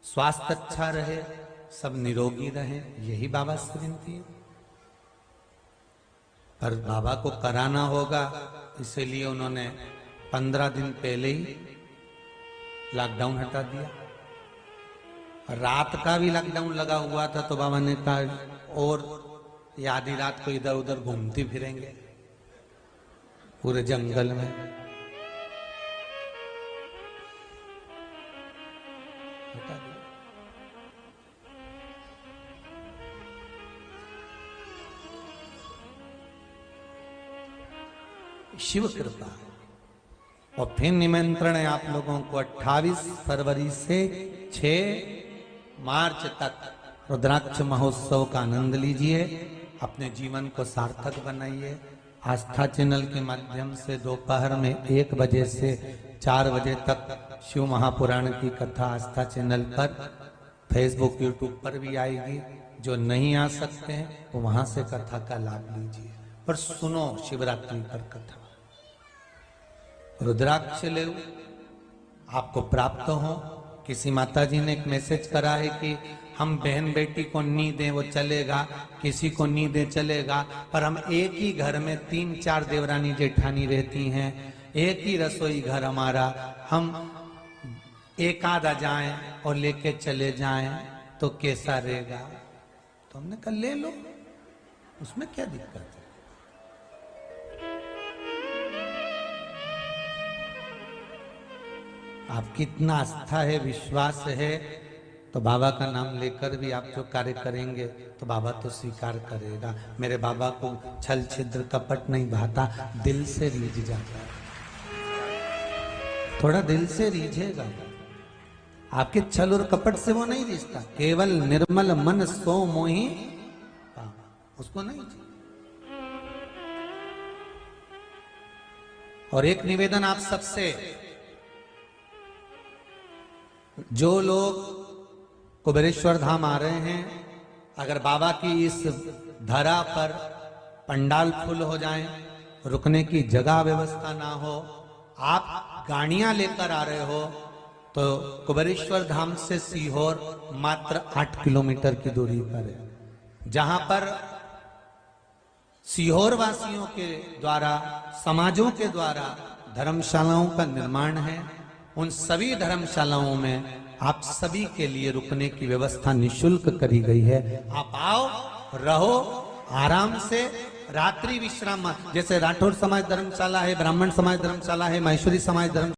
स्वास्थ्य अच्छा रहे, सब निरोगी रहे, यही बाबा से विनती है। पर बाबा को कराना होगा, इसीलिए उन्होंने 15 दिन पहले ही लॉकडाउन हटा दिया। रात का भी लॉकडाउन लगा हुआ था, तो बाबा ने कहा और ये आधी रात को इधर उधर घूमती फिरेंगे पूरे जंगल में। हटा दिया। शिव कृपा। और फिर निमंत्रण है आप लोगों को 28 फरवरी से 6 मार्च तक रुद्राक्ष महोत्सव का आनंद लीजिए, अपने जीवन को सार्थक बनाइए। आस्था चैनल के माध्यम से दोपहर में 1 बजे से 4 बजे तक शिव महापुराण की कथा आस्था चैनल पर, फेसबुक यूट्यूब पर भी आएगी। जो नहीं आ सकते हैं वो वहां से कथा का लाभ लीजिए, पर सुनो शिवरात्रि पर कथा। रुद्राक्ष ले आपको प्राप्त हो। किसी माता जी ने एक मैसेज करा है कि हम बहन बेटी को नहीं दें वो चलेगा, किसी को नहीं दें चलेगा, पर हम एक ही घर में 3-4 देवरानी जेठानी रहती हैं, एक ही रसोई घर हमारा, हम एक आधा जाएं और लेके चले जाएं तो कैसा रहेगा? तो हमने कहा ले लो, उसमें क्या दिक्कत है। आपकी इतना आस्था है, विश्वास है, तो बाबा का नाम लेकर भी आप जो कार्य करेंगे तो बाबा तो स्वीकार करेगा। मेरे बाबा को छल छिद्र कपट नहीं भाता, दिल से रीझ जाता है। थोड़ा दिल से रीझेगा, आपके छल और कपट से वो नहीं रिश्ता, केवल निर्मल मन सो मोही उसको नहीं। और एक निवेदन आप सबसे, जो लोग कुबेरेश्वर धाम आ रहे हैं, अगर बाबा की इस धरा पर पंडाल फुल हो जाएं, रुकने की जगह व्यवस्था ना हो, आप गाड़ियां लेकर आ रहे हो, तो कुबेरेश्वर धाम से सीहोर मात्र 8 किलोमीटर की दूरी पर है, जहां पर सीहोर वासियों के द्वारा, समाजों के द्वारा धर्मशालाओं का निर्माण है। उन सभी धर्मशालाओं में आप सभी के लिए रुकने की व्यवस्था निशुल्क करी गई है। आप आओ, रहो आराम से, रात्रि विश्राम, जैसे राठौर समाज धर्मशाला है, ब्राह्मण समाज धर्मशाला है, महेश्वरी समाज धर्म